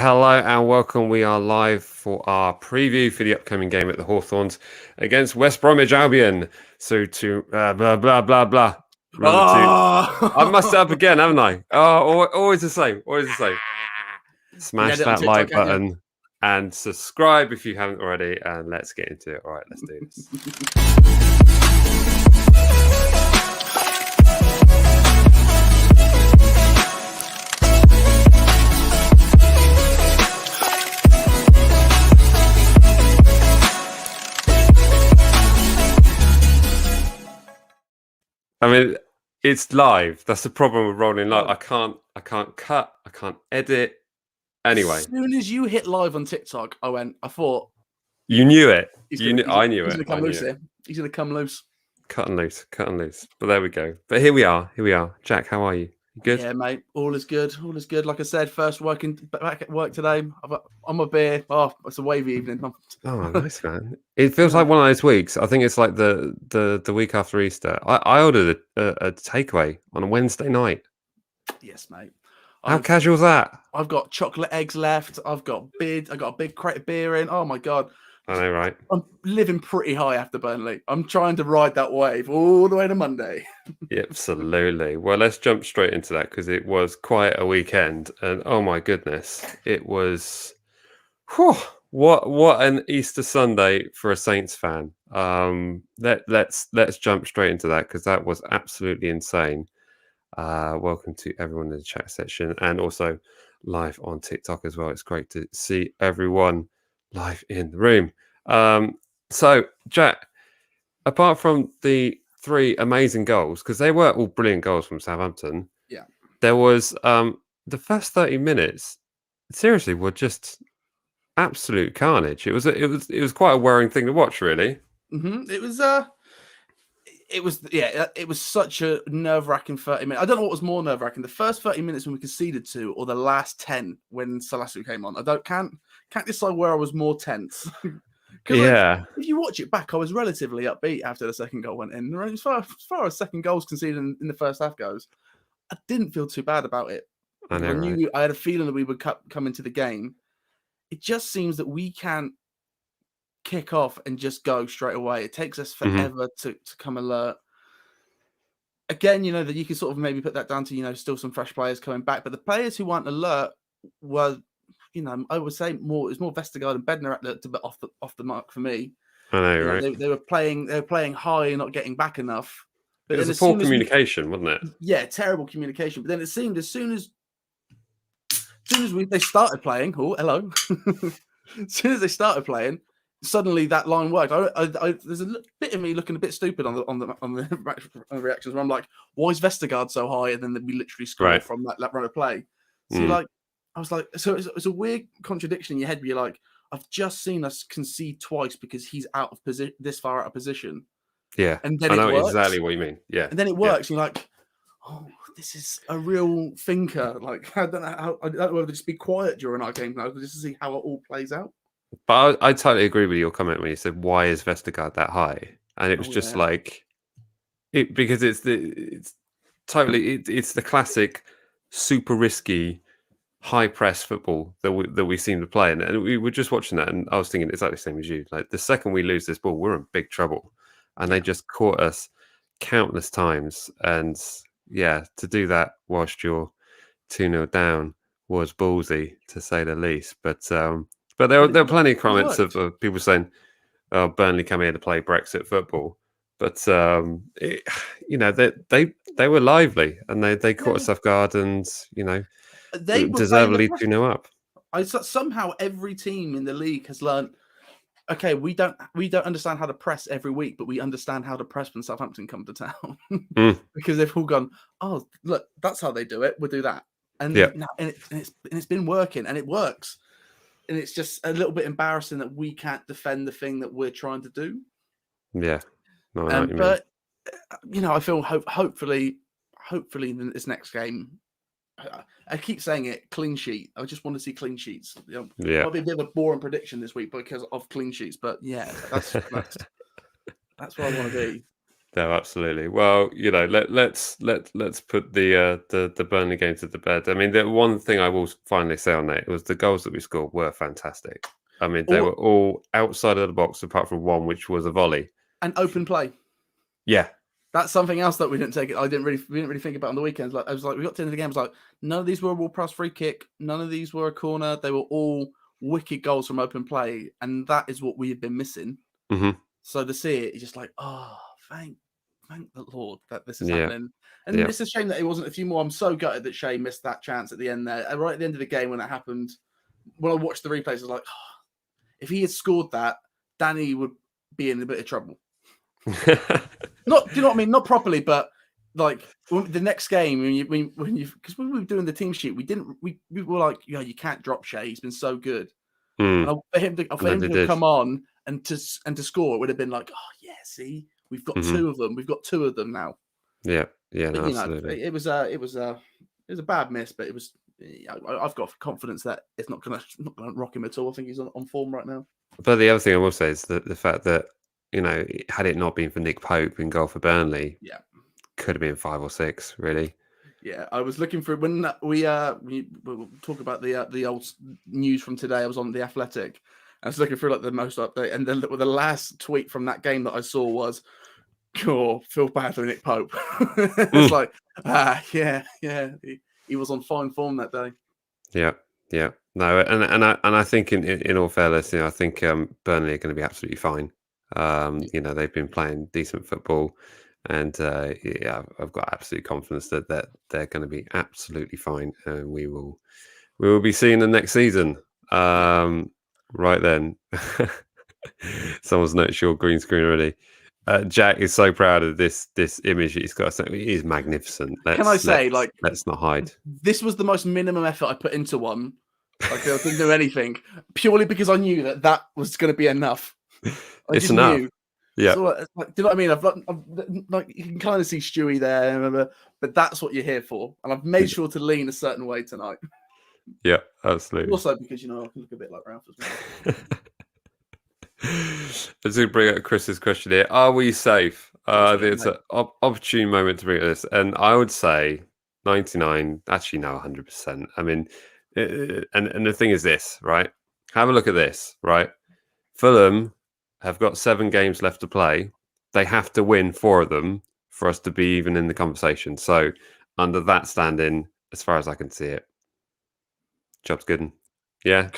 Hello and welcome. We are live for our preview for the upcoming game at the Hawthorns against West Bromwich Albion. So to blah, blah, blah, blah. Remember I messed it up again, haven't I? Oh, always the same. Always the same. Smash that like button and subscribe if you haven't already. And let's get into it. All right, let's do this. I mean, it's live. That's the problem with rolling live. I can't cut. I can't edit. Anyway, as soon as you hit live on TikTok, I thought you knew it. I knew it. He's gonna come loose here. He's gonna come loose. Cut and loose. But there we go. But here we are. Jack, how are you? You good? Yeah, mate. All is good. Like I said, first back at work today. I'm a beer. Oh, it's a wavy evening. Oh, nice, man. It feels like one of those weeks. I think it's like the week after Easter. I ordered a takeaway on a Wednesday night. Yes, mate. How casual is that? I've got chocolate eggs left. I got a big crate of beer in. Oh my god. I know, right? I'm living pretty high after Burnley. I'm trying to ride that wave all the way to Monday. Yeah, absolutely. Well, let's jump straight into that because it was quite a weekend, and oh my goodness, it was. Whew, what an Easter Sunday for a Saints fan. Let's jump straight into that because that was absolutely insane. Welcome to everyone in the chat section and also live on TikTok as well. It's great to see everyone live in the room. So, Jack, apart from the 3 amazing goals, because they were all brilliant goals from Southampton, yeah, there was the first 30 minutes. Seriously, were just absolute carnage. It was quite a worrying thing to watch, really. Mm-hmm. It was such a nerve-wracking 30 minutes. I don't know what was more nerve-wracking, the first 30 minutes when we conceded to, or the last 10 when Salasu came on. Can't decide where I was more tense. Yeah. If you watch it back, I was relatively upbeat after the second goal went in. As far as second goals conceded in the first half goes, I didn't feel too bad about it. I know, I had a feeling that we would come into the game. It just seems that we can't kick off and just go straight away. It takes us forever to come alert. Again, that you can sort of maybe put that down to, still some fresh players coming back. But the players who weren't alert were, I would say more Vestergaard and Bednar looked a bit off the mark for me. I know, right? They were playing high and not getting back enough. But it was a poor communication, wasn't it? Yeah, terrible communication. But then it seemed as soon as they started playing, oh, hello. As soon as they started playing, suddenly that line worked. There's a bit of me looking a bit stupid on the reactions where I'm like, why is Vestergaard so high? And then we literally scored from that run of play. So I was like, so it's a weird contradiction in your head where you're like, I've just seen us concede twice because he's out of position, this far out of position. Yeah, and then I know exactly what you mean. Yeah, and then it works. Yeah. You're like, oh, this is a real thinker. Like, I don't know whether to just be quiet during our game now, just to see how it all plays out. But I totally agree with your comment when you said, "Why is Vestergaard that high?" And it was just like it because it's the classic super risky high press football that we seem to play, and we were just watching that, and I was thinking exactly the same as you. Like the second we lose this ball, we're in big trouble, and they just caught us countless times, and yeah, to do that whilst you're 2-0 down was ballsy to say the least. But there were plenty of comments of people saying, "Oh, Burnley come here to play Brexit football," but they were lively and they caught us off guard, and they deservedly 2-0 up. Somehow every team in the league has learned. Okay, we don't understand how to press every week, but we understand how to press when Southampton come to town because they've all gone, oh, look, that's how they do it. We'll do that, and it's been working, and it works, and it's just a little bit embarrassing that we can't defend the thing that we're trying to do. Yeah, no, but I feel hopefully in this next game. I keep saying it, clean sheet. I just want to see clean sheets. Might be a bit of a boring prediction this week because of clean sheets, but yeah, that's what I want to do. No, absolutely. Well, let's put the Burnley game to the bed. I mean, the one thing I will finally say on that was the goals that we scored were fantastic. I mean, they Or were all outside of the box apart from one, which was a volley. an open play. Yeah. That's something else that we didn't take. We didn't really think about on the weekends. Like I was like, we got to the end of the game. I was like, none of these were a wall pass free kick. None of these were a corner. They were all wicked goals from open play, and that is what we have been missing. Hmm. So to see it, it's just like, oh, thank the Lord that this is Yeah. happening. And Yeah. it's a shame that it wasn't a few more. I'm so gutted that Shea missed that chance at the end there. Right at the end of the game when it happened, when I watched the replays, I was like, oh, if he had scored that, Danny would be in a bit of trouble. Not, do you know what I mean? Not properly, but like the next game when you because when we were doing the team sheet, we were like, you can't drop Shea. He's been so good. Mm. And for him to come on and to score, it would have been like, oh yeah, see, we've got two of them. We've got two of them now. Yeah, yeah, But, absolutely. It was a bad miss, but it was. I've got confidence that it's not gonna rock him at all. I think he's on form right now. But the other thing I will say is that the fact that had it not been for Nick Pope in goal for Burnley, Yeah, could have been 5 or 6, really. Yeah, I was looking for when we'll talk about the old news from today. I was on The Athletic. I was looking for like the most update, and then the last tweet from that game that I saw was, "Oh, feel bad for Nick Pope." It's like, yeah, he was on fine form that day. Yeah, yeah, no, and I think in all fairness, I think Burnley are going to be absolutely fine. They've been playing decent football. And I've got absolute confidence that they're going to be absolutely fine, and we will be seeing them next season. Right then, someone's noticed your green screen already. Jack is so proud of this image that he's got. It is magnificent. Let's not hide. This was the most minimum effort I put into one. Like I didn't do anything purely because I knew that was going to be enough. It's enough. Knew. Yeah. So, do you know what I mean? I've like you can kind of see Stewie there, remember, but that's what you're here for. And I've made sure to lean a certain way tonight. Yeah, absolutely. Also, because I can look a bit like Ralph as well. Let's bring up Chris's question here. Are we safe? I think it's an opportune moment to bring up this, and I would say 99. Actually, no, 100%. I mean, and the thing is this, right? Have a look at this, right? Fulham have got 7 games left to play. They have to win 4 of them for us to be even in the conversation. So, under that standing, as far as I can see it, job's good. Yeah.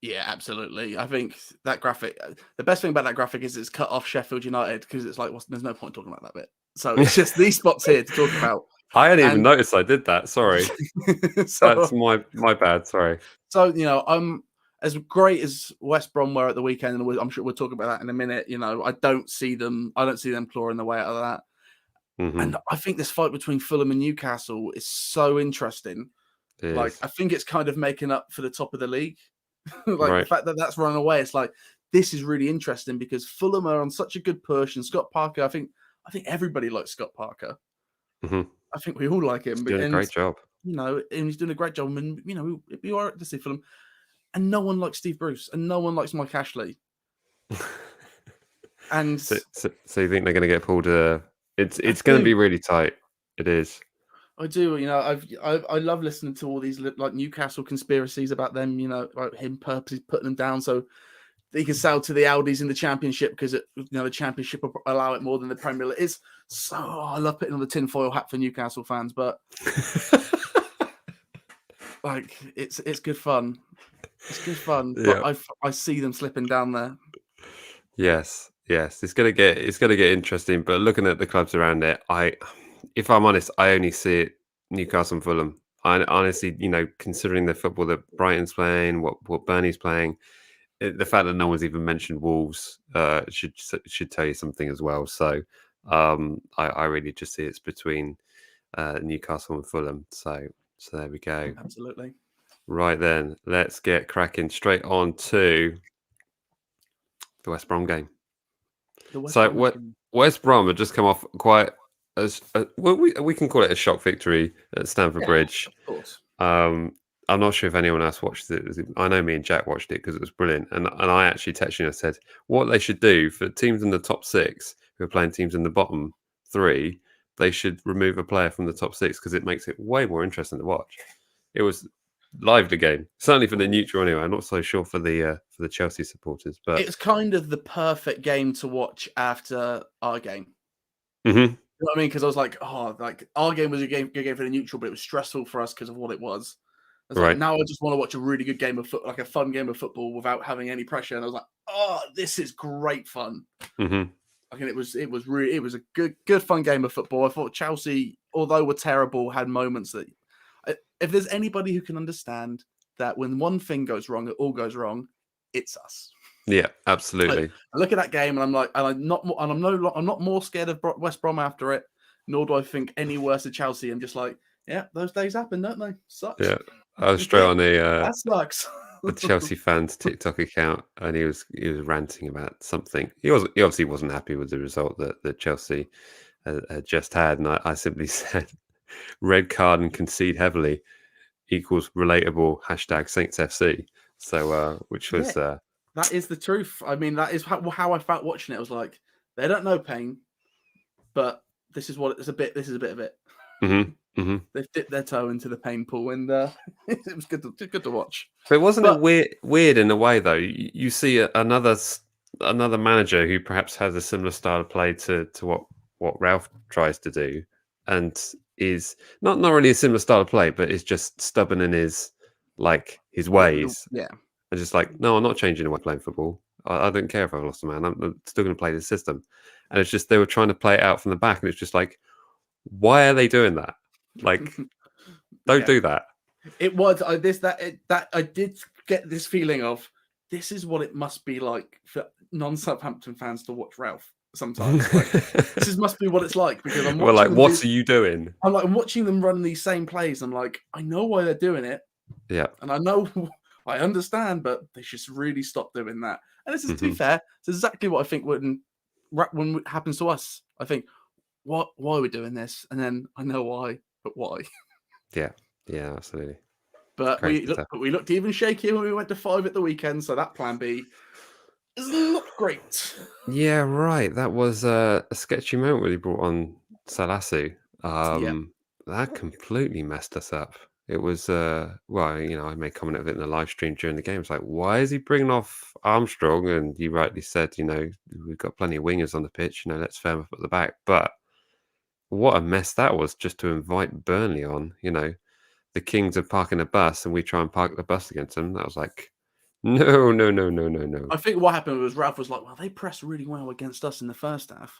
Yeah, absolutely. I think that graphic. The best thing about that graphic is it's cut off Sheffield United because it's like, there's no point talking about that bit. So it's just these spots here to talk about. I hadn't even noticed I did that. Sorry, that's my bad. Sorry. So as great as West Brom were at the weekend, and I'm sure we'll talk about that in a minute. I don't see them clawing their way out of that. Mm-hmm. And I think this fight between Fulham and Newcastle is so interesting. Like, I think it's kind of making up for the top of the league. The fact that that's running away, it's like, this is really interesting because Fulham are on such a good push, and Scott Parker, I think everybody likes Scott Parker. Mm-hmm. I think we all like him. He's doing a great job. And he's doing a great job. And we are to see Fulham. And no one likes Steve Bruce, and no one likes Mike Ashley. And so you think they're going to get pulled? It's going to be really tight. It is. I do. I love listening to all these like Newcastle conspiracies about them. Like him purposely putting them down so they can sell to the Audis in the Championship because the Championship will allow it more than the Premier League. It's so I love putting on the tinfoil hat for Newcastle fans, but like it's good fun. It's good fun, but I see them slipping down there. Yes, it's gonna get interesting. But looking at the clubs around it, if I'm honest, I only see it Newcastle and Fulham. I honestly, considering the football that Brighton's playing, what Burnley's playing, the fact that no one's even mentioned Wolves should tell you something as well. So I really just see it's between Newcastle and Fulham. So there we go. Absolutely. Right then, let's get cracking straight on to the West Brom game. West Brom had just come off quite we can call it a shock victory at Stamford Bridge. Of course. I'm not sure if anyone else watched it. I know me and Jack watched it because it was brilliant. And I actually texted you and said what they should do for teams in the top 6 who are playing teams in the bottom 3, they should remove a player from the top 6 because it makes it way more interesting to watch. It was lively game, certainly for the neutral anyway. I'm not so sure for the Chelsea supporters, but it's kind of the perfect game to watch after our game. Mm-hmm. You know what I mean? Because I was like, our game was a good game for the neutral, but it was stressful for us because of what it was. I was like, now I just want to watch a really good game of football, like a fun game of football without having any pressure. And I was like, oh, this is great fun. Mm-hmm. I mean, it was a good fun game of football. I thought Chelsea, although were terrible, had moments that, if there's anybody who can understand that when one thing goes wrong, it all goes wrong, it's us. Yeah, absolutely. I look at that game and I'm like, I'm not more scared of West Brom after it, nor do I think any worse of Chelsea. I'm just like, yeah, those days happen, don't they? Sucks. Yeah, I was straight on that sucks. a Chelsea fans TikTok account, and he was ranting about something. He obviously wasn't happy with the result that Chelsea had just had, and I simply said, "Red card and concede heavily equals relatable # Saints FC." So, which was that is the truth. I mean, that is how I felt watching it. I was like, they don't know pain, but this is what it's a bit. This is a bit of it. Mm-hmm. Mm-hmm. They've dipped their toe into the pain pool, and it was good to watch. But wasn't it weird in a way though? You see another manager who perhaps has a similar style of play to what Ralph tries to do, and is not really a similar style of play, but is just stubborn in his ways. Yeah, and just like, no, I'm not changing the way I'm playing football. I don't care if I've lost a man. I'm still going to play this system. And it's just they were trying to play it out from the back, and it's just like, why are they doing that? Like, don't do that. It was I did get this feeling of this is what it must be like for non-Southampton fans to watch Ralph sometimes. Like, this must be what it's like, because I'm watching what are you doing? I'm watching them run these same plays. I'm like, I know why they're doing it. Yeah. And I understand, but they should really stop doing that. And this is, to be fair, it's exactly what I think when it happens to us. I think, why are we doing this? And then I know why, but why? Yeah, absolutely. But we looked even shakier when we went to 5 at the weekend, so that plan B doesn't look great. Yeah, right. That was a sketchy moment when he brought on Salasu. That completely messed us up. It was, I made comment of it in the live stream during the game. It's like, why is he bringing off Armstrong? And you rightly said, we've got plenty of wingers on the pitch, let's firm up at the back. But what a mess that was, just to invite Burnley on. The Kings are parking a bus and we try and park the bus against them. That was like, no. I think what happened was Ralph was like, well, they pressed really well against us in the first half.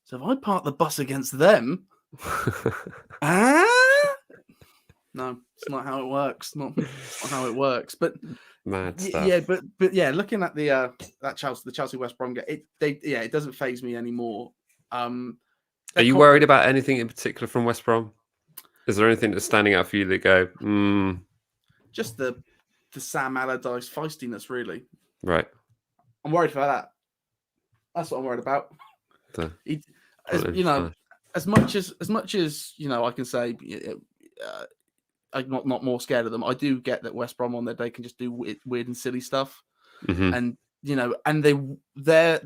So if I park the bus against them, no, it's not how it works. Not how it works. But mad stuff. Yeah, but yeah, looking at the Chelsea West Brom game, it doesn't faze me anymore. Are you worried about anything in particular from West Brom? Is there anything that's standing out for you that go, Just the Sam Allardyce feistiness, really. Right. I'm worried about that. That's what I'm worried about. As much as I can say, I'm not more scared of them. I do get that West Brom on their day can just do weird and silly stuff, and their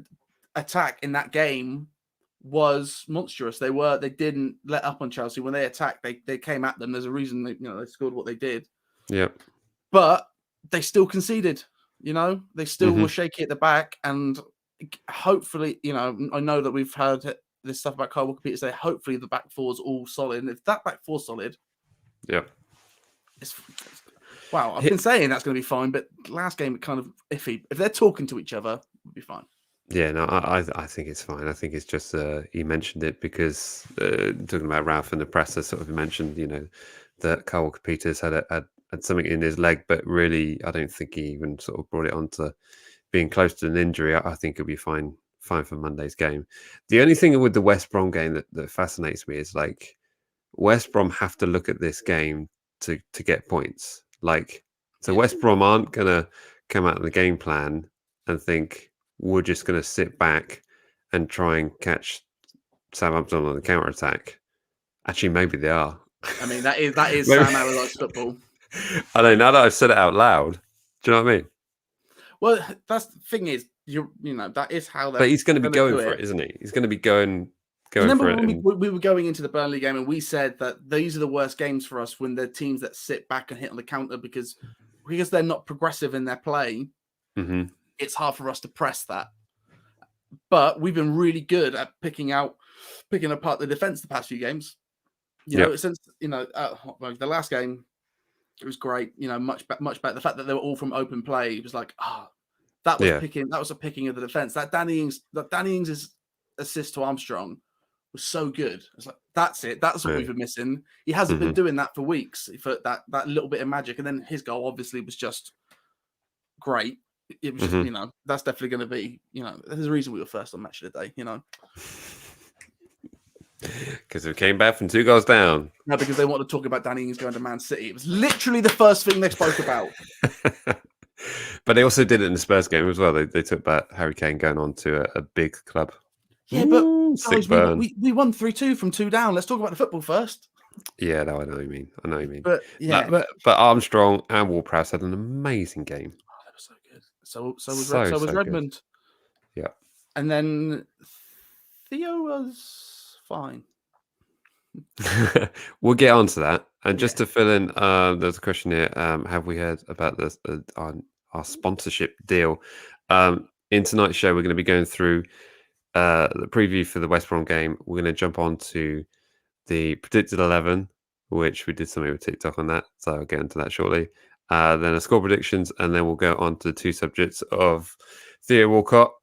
attack in that game was monstrous. They didn't let up on Chelsea when they attacked. They came at them. There's a reason they scored what they did. Yeah, but they still conceded. They still were shaky at the back, and hopefully, I know that we've heard this stuff about Kyle Walker-Peters. Say hopefully the back four is all solid. And if that back four's solid, yeah. Wow, I've been saying that's going to be fine, but last game kind of iffy. If they're talking to each other, it'll be fine. Yeah, no, I think it's fine. I think it's just he mentioned it because talking about Ralph and the presser sort of mentioned, that Kyle Walker-Peters had something in his leg, but really, I don't think he even sort of brought it on to being close to an injury. I think he'll be fine for Monday's game. The only thing with the West Brom game that fascinates me is like West Brom have to look at this game to get points. West Brom aren't gonna come out of the game plan and think we're just gonna sit back and try and catch Southampton on the counter attack. Actually, maybe they are. I mean, that is Sam Allardyce football. I know. Now that I've said it out loud, do you know what I mean? Well, that's the thing is, that is how. But he's going to be going for it, isn't he? He's going to be going going Remember for it. when we were going into the Burnley game and we said that these are the worst games for us when they're teams that sit back and hit on the counter because they're not progressive in their play. Mm-hmm. It's hard for us to press that. But we've been really good at picking apart the defense the past few games. Since the last game, it was great. Much better. The fact that they were all from open play, it was like, that was picking. That was a picking of the defense. That Danny Ings' assist to Armstrong was so good. It's like, that's it. That's what we've been missing. He hasn't been doing that for weeks. For that little bit of magic, and then his goal obviously was just great. It was just, that's definitely going to be, there's a reason we were first on Match of the Day, Because we came back from 2 goals down. No, because they want to talk about Danny Ings going to Man City. It was literally the first thing they spoke about. But they also did it in the Spurs game as well. They took back Harry Kane going on to a big club. Yeah, but guys, we won 3-2 from 2 down. Let's talk about the football first. Yeah, no, I know what you mean. But yeah, but Armstrong and Ward-Prowse had an amazing game. Oh, they were so good. So was Redmond. Good. Yeah, and then Theo was fine. We'll get on to that. And just to fill in, there's a question here. Have we heard about this our sponsorship deal? In tonight's show, we're going to be going through the preview for the West Brom game. We're going to jump on to the predicted 11, which we did something with TikTok on that, so I'll get into that shortly. Then a score predictions, and then we'll go on to the 2 subjects of Theo Walcott,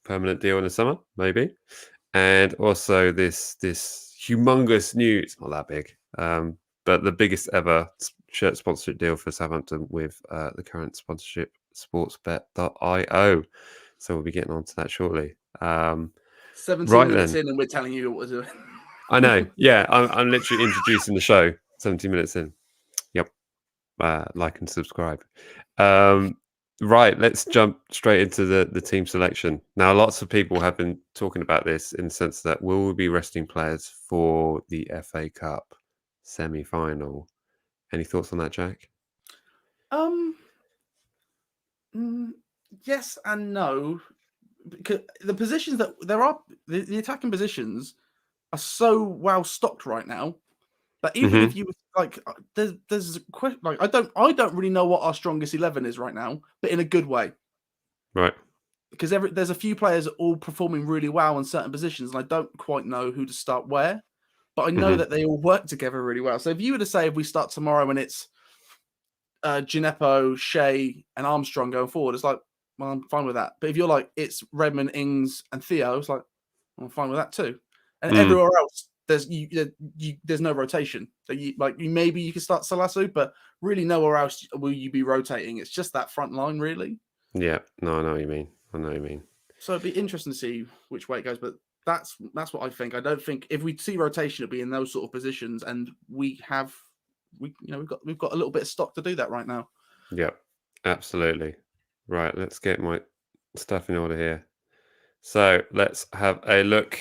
permanent deal in the summer, maybe, and also this humongous news. It's not that big, but the biggest ever shirt sponsorship deal for Southampton with the current sponsorship, sportsbet.io. So we'll be getting on to that shortly. 17 minutes in, and we're telling you what we're doing. I know. Yeah, I'm literally introducing the show 17 minutes in. Yep. Like and subscribe. Right, let's jump straight into the team selection. Now, lots of people have been talking about this in the sense that will we be resting players for the FA Cup semi-final? Any thoughts on that, Jack? Yes and no. Because the positions that there are, the attacking positions are so well stocked right now that even if you like, there's a question. Like, I don't really know what our strongest 11 is right now, but in a good way, right? Because there's a few players all performing really well in certain positions, and I don't quite know who to start where, but I know that they all work together really well. So if you were to say if we start tomorrow and it's Gineppo, Shea, and Armstrong going forward, it's like, well, I'm fine with that. But if you're like, it's Redmond, Ings, and Theo, it's like, I'm fine with that too. And everywhere else, there's no rotation. So maybe you can start Salasu, but really nowhere else will you be rotating. It's just that front line, really. Yeah, no, I know what you mean. So it'd be interesting to see which way it goes, but that's what I think. I don't think if we see rotation, it'll be in those sort of positions, and we've got a little bit of stock to do that right now. Yeah, absolutely. Right, let's get my stuff in order here. So let's have a look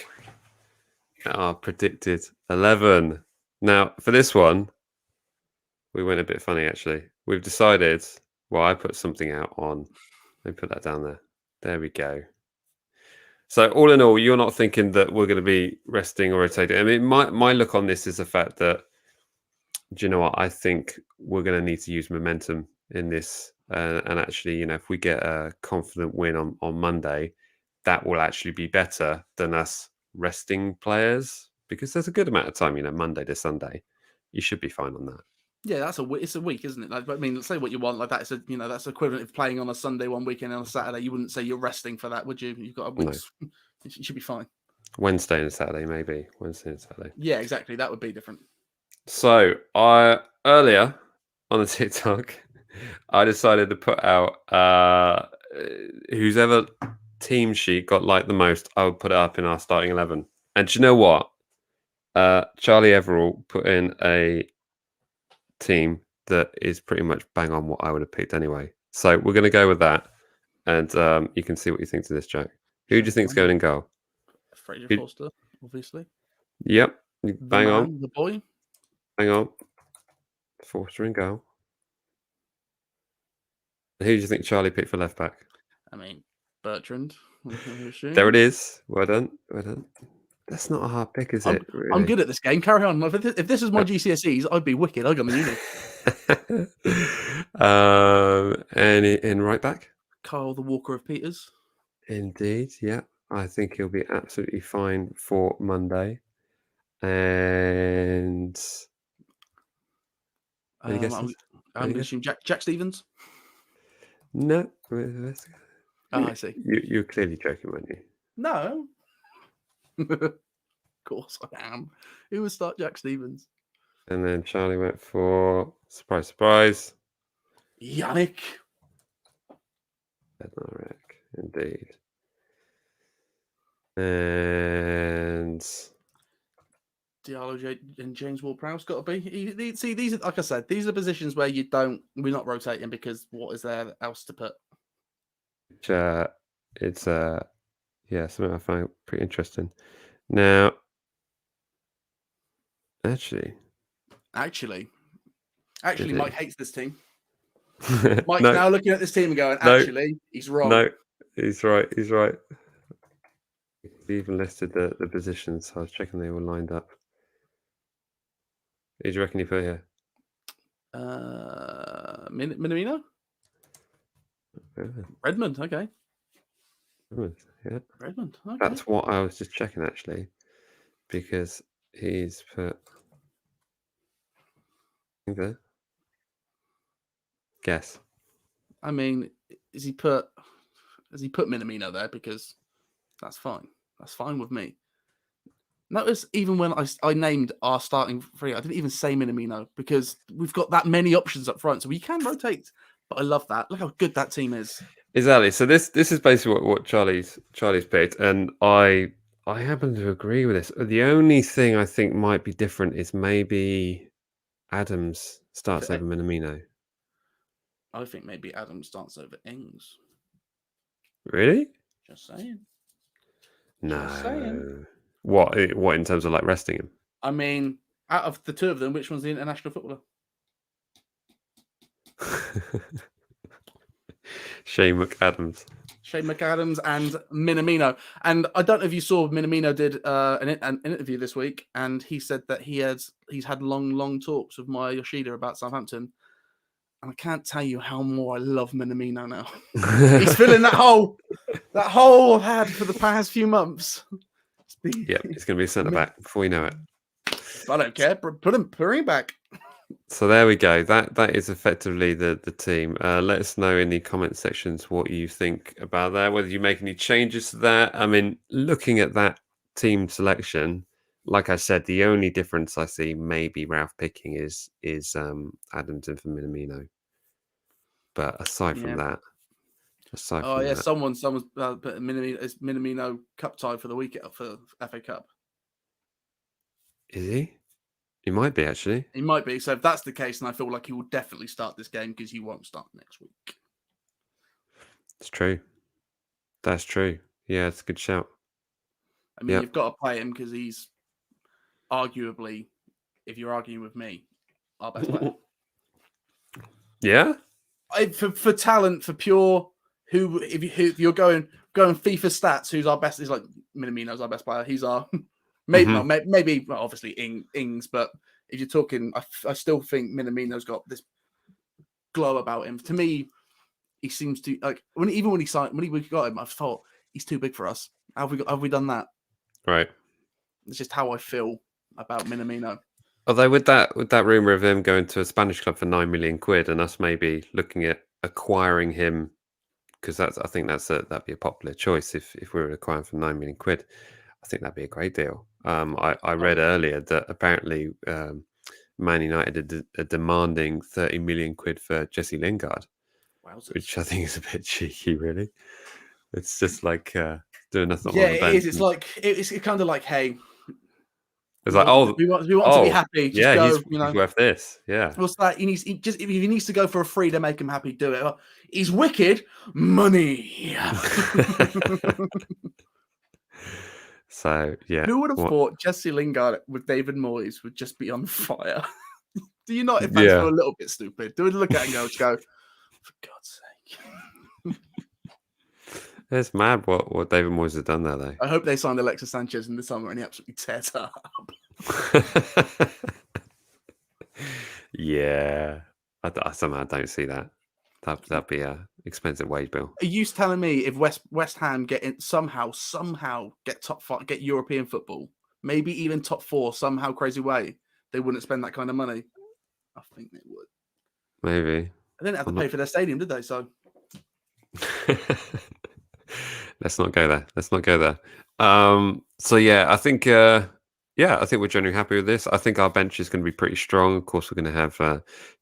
at our predicted 11. Now, for this one, we went a bit funny, actually. We've decided, well, I put something out on, let me put that down there. There we go. So all in all, you're not thinking that we're going to be resting or rotating. I mean, my look on this is the fact that, do you know what? I think we're going to need to use momentum in this. And actually, if we get a confident win on Monday, that will actually be better than us resting players, because there's a good amount of time, Monday to Sunday. You should be fine on that. Yeah, it's a week, isn't it? Like, I mean, say what you want. Like that, that's equivalent of playing on a Sunday one weekend and on a Saturday. You wouldn't say you're resting for that, would you? You've got a week. No. You should be fine. Wednesday and Saturday, maybe. Wednesday and Saturday. Yeah, exactly. That would be different. So earlier on the TikTok, I decided to put out whose ever team sheet got liked the most, I would put it up in our starting 11. And do you know what? Charlie Everall put in a team that is pretty much bang on what I would have picked anyway. So we're going to go with that. And you can see what you think to this, Jack. Who do you think's going in goal? Fraser Forster, obviously. Yep. Bang on. The boy. Hang on. Forster in goal. Who do you think Charlie picked for left back? I mean, Bertrand. There it is. Well done. That's not a hard pick, is I'm, it? Really? I'm good at this game. Carry on. If this was my GCSEs, I'd be wicked. I'd go to uni. And in right back? Kyle the Walker of Peters. Indeed, yeah. I think he'll be absolutely fine for Monday. And any guesses? I'm going to assume Jack Stevens. No. I see. You're clearly joking, weren't you? No. Of course I am. Who would start Jack Stevens? And then Charlie went for surprise. Yannick. Bednarek, indeed. And Diallo and James Ward-Prowse got to be. See, these are, like I said, these are positions where we're not rotating because what is there else to put? it's something I find pretty interesting. Now, actually, Mike hates this team. Mike's now looking at this team and going, he's wrong. No, he's right. He even listed the positions. So I was checking they were lined up. Who do you reckon he put here? Minamino? Redmond, okay. Yeah. Redmond, okay. That's what I was just checking, actually, because he's put... there. Guess. I mean, has he put Minamino there? Because that's fine. That's fine with me. Notice even when I named our starting three, I didn't even say Minamino because we've got that many options up front, so we can rotate. But I love that. Look how good that team is. Exactly. So this is basically what Charlie's picked, and I happen to agree with this. The only thing I think might be different is maybe Adams starts over Minamino. I think maybe Adams starts over Ings. Really? Just saying. No. Just saying. What in terms of like resting him? I mean, out of the two of them, which one's the international footballer? Shane McAdams and Minamino. And I don't know if you saw Minamino did an interview this week, and he said that he's had long talks with Maya Yoshida about Southampton. And I can't tell you how more I love Minamino now. He's filling that hole I've had for the past few months. Yeah, he's going to be a centre back before you know it. I don't care. Put him back. So there we go. That is effectively the team. Let us know in the comment sections what you think about that. Whether you make any changes to that. I mean, looking at that team selection, like I said, the only difference I see maybe Ralph picking is Adams and for Minamino. But aside from that, someone's put Minamino cup tie for the week for FA Cup. Is he? He might be, actually. He might be. So if that's the case, then I feel like he will definitely start this game because he won't start next week. It's true. That's true. Yeah, it's a good shout. I mean, you've got to play him because he's arguably, if you're arguing with me, our best player. Yeah? For talent, for pure, if you're going FIFA stats, who's our best? Is like Minamino's our best player. He's our maybe obviously Ings, but if you're talking, I still think Minamino's got this glow about him. To me, he seems to like when we got him, I thought he's too big for us. Have we done that? Right. It's just how I feel about Minamino. Although with that rumor of him going to a Spanish club for £9 million and us maybe looking at acquiring him, because I think that'd be a popular choice if we were acquiring for £9 million. I think that'd be a great deal. I read earlier that apparently Man United are demanding £30 million for Jesse Lingard, which I think is a bit cheeky, really. It's just like doing nothing. Yeah, it is. It's like it's kind of like, hey, it's like, we want to be happy. Just go, he's worth this. Yeah. What's that? If he needs to go for a free to make him happy, do it. He's wicked. Money. So yeah. Who would have thought Jesse Lingard with David Moyes would just be on fire? Do you not? If fans feel a little bit stupid, do it. Look at it and go, for God's sake. It's mad what David Moyes has done there, though. I hope they signed Alexis Sanchez in the summer and he absolutely tears her up. Yeah, I somehow don't see that. That'd be a expensive wage bill. Are you telling me if West Ham get in, somehow get top 5, get European football, maybe even top 4, somehow crazy way, they wouldn't spend that kind of money? I think they would. Maybe. They didn't have to pay for their stadium, did they? So let's not go there. Let's not go there. So yeah, I think I think we're generally happy with this. I think our bench is going to be pretty strong. Of course, we're going to have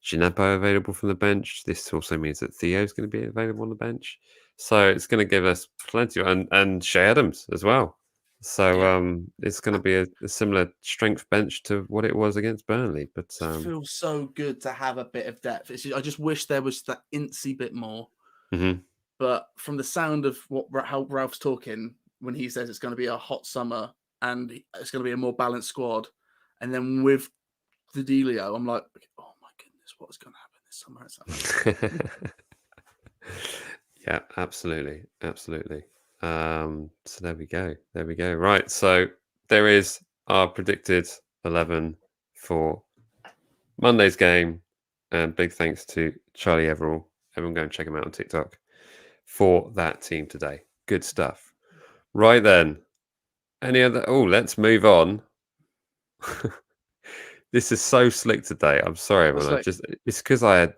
Gineppo available from the bench. This also means that Theo's going to be available on the bench. So it's going to give us plenty, and Shea Adams as well. So it's going to be a similar strength bench to what it was against Burnley. But it feels so good to have a bit of depth. I just wish there was that incy bit more. Mm-hmm. But from the sound of how Ralph's talking, when he says it's going to be a hot summer and it's going to be a more balanced squad, and then with the Delio, I'm like, oh my goodness, what's going to happen this summer? Yeah, absolutely. So there we go. Right, so there is our predicted 11 for Monday's game, and big thanks to Charlie Everall. Everyone go and check him out on TikTok for that team today. Good stuff. Right then, any other? Oh, let's move on. This is so slick today. I'm sorry, everyone. It's because I had,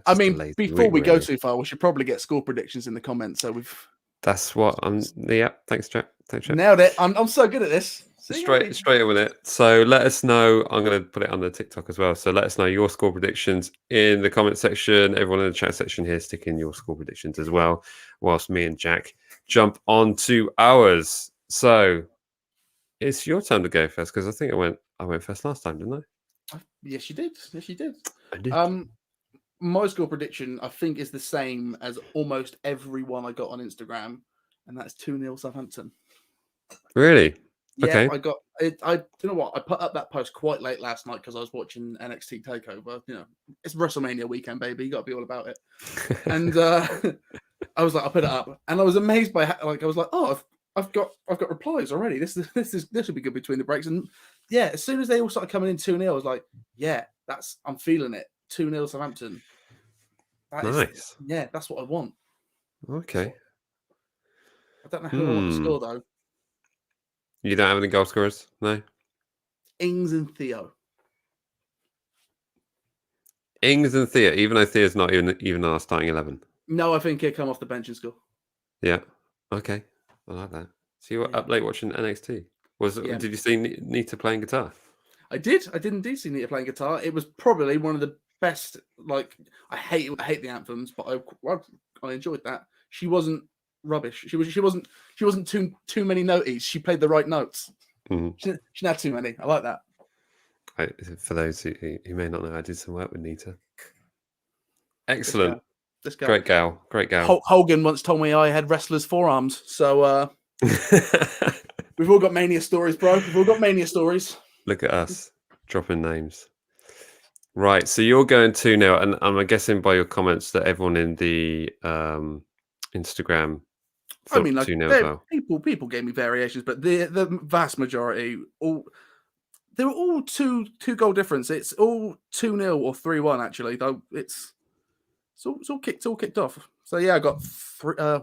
I mean, before we go too far, we should probably get score predictions in the comments. So That's what I'm. Yeah, thanks, Jack. Nailed it. I'm so good at this. Straight in with it. So let us know. I'm going to put it on the TikTok as well. So let us know your score predictions in the comment section. Everyone in the chat section here, stick in your score predictions as well, whilst me and Jack jump on to ours. So it's your turn to go first, because I think I went first last time, didn't I? Yes, you did. I did. My score prediction, I think, is the same as almost everyone I got on Instagram, and that's 2-0 Southampton. Really? Yeah, okay. I got it. You know what? I put up that post quite late last night because I was watching NXT Takeover. It's WrestleMania weekend, baby. You got to be all about it. And I was like, I put it up, and I was amazed by I was like, oh, I've got replies already. This will be good between the breaks. And yeah, as soon as they all started coming in 2-0, I was like, yeah, I'm feeling it. 2-0 Southampton. Nice. That's what I want. Okay. I don't know who I want to score though. You don't have any goal scorers? No? Ings and Theo. Ings and Theo, even though Theo's not even on our starting 11. No, I think he'll come off the bench and score. Yeah. Okay. I like that. So you were up late watching NXT. Did you see Nita playing guitar? I did. I did indeed see Nita playing guitar. It was probably one of the best. Like, I hate the anthems, but I enjoyed that. She wasn't rubbish. She wasn't too many noties. She played the right notes. Mm-hmm. She didn't have too many. I like that. For those who may not know, I did some work with Nita. Excellent. This guy. Great gal. Hogan once told me I had wrestlers' forearms. So we've all got mania stories, bro. We've all got mania stories. Look at us dropping names. Right. So you're going 2-0, and I'm guessing by your comments that everyone in the Instagram thought 2-0 as well. People gave me variations, but the vast majority they were all two goal difference. It's all 2-0 or 3-1 actually. Though it's all kicked off. So yeah, I got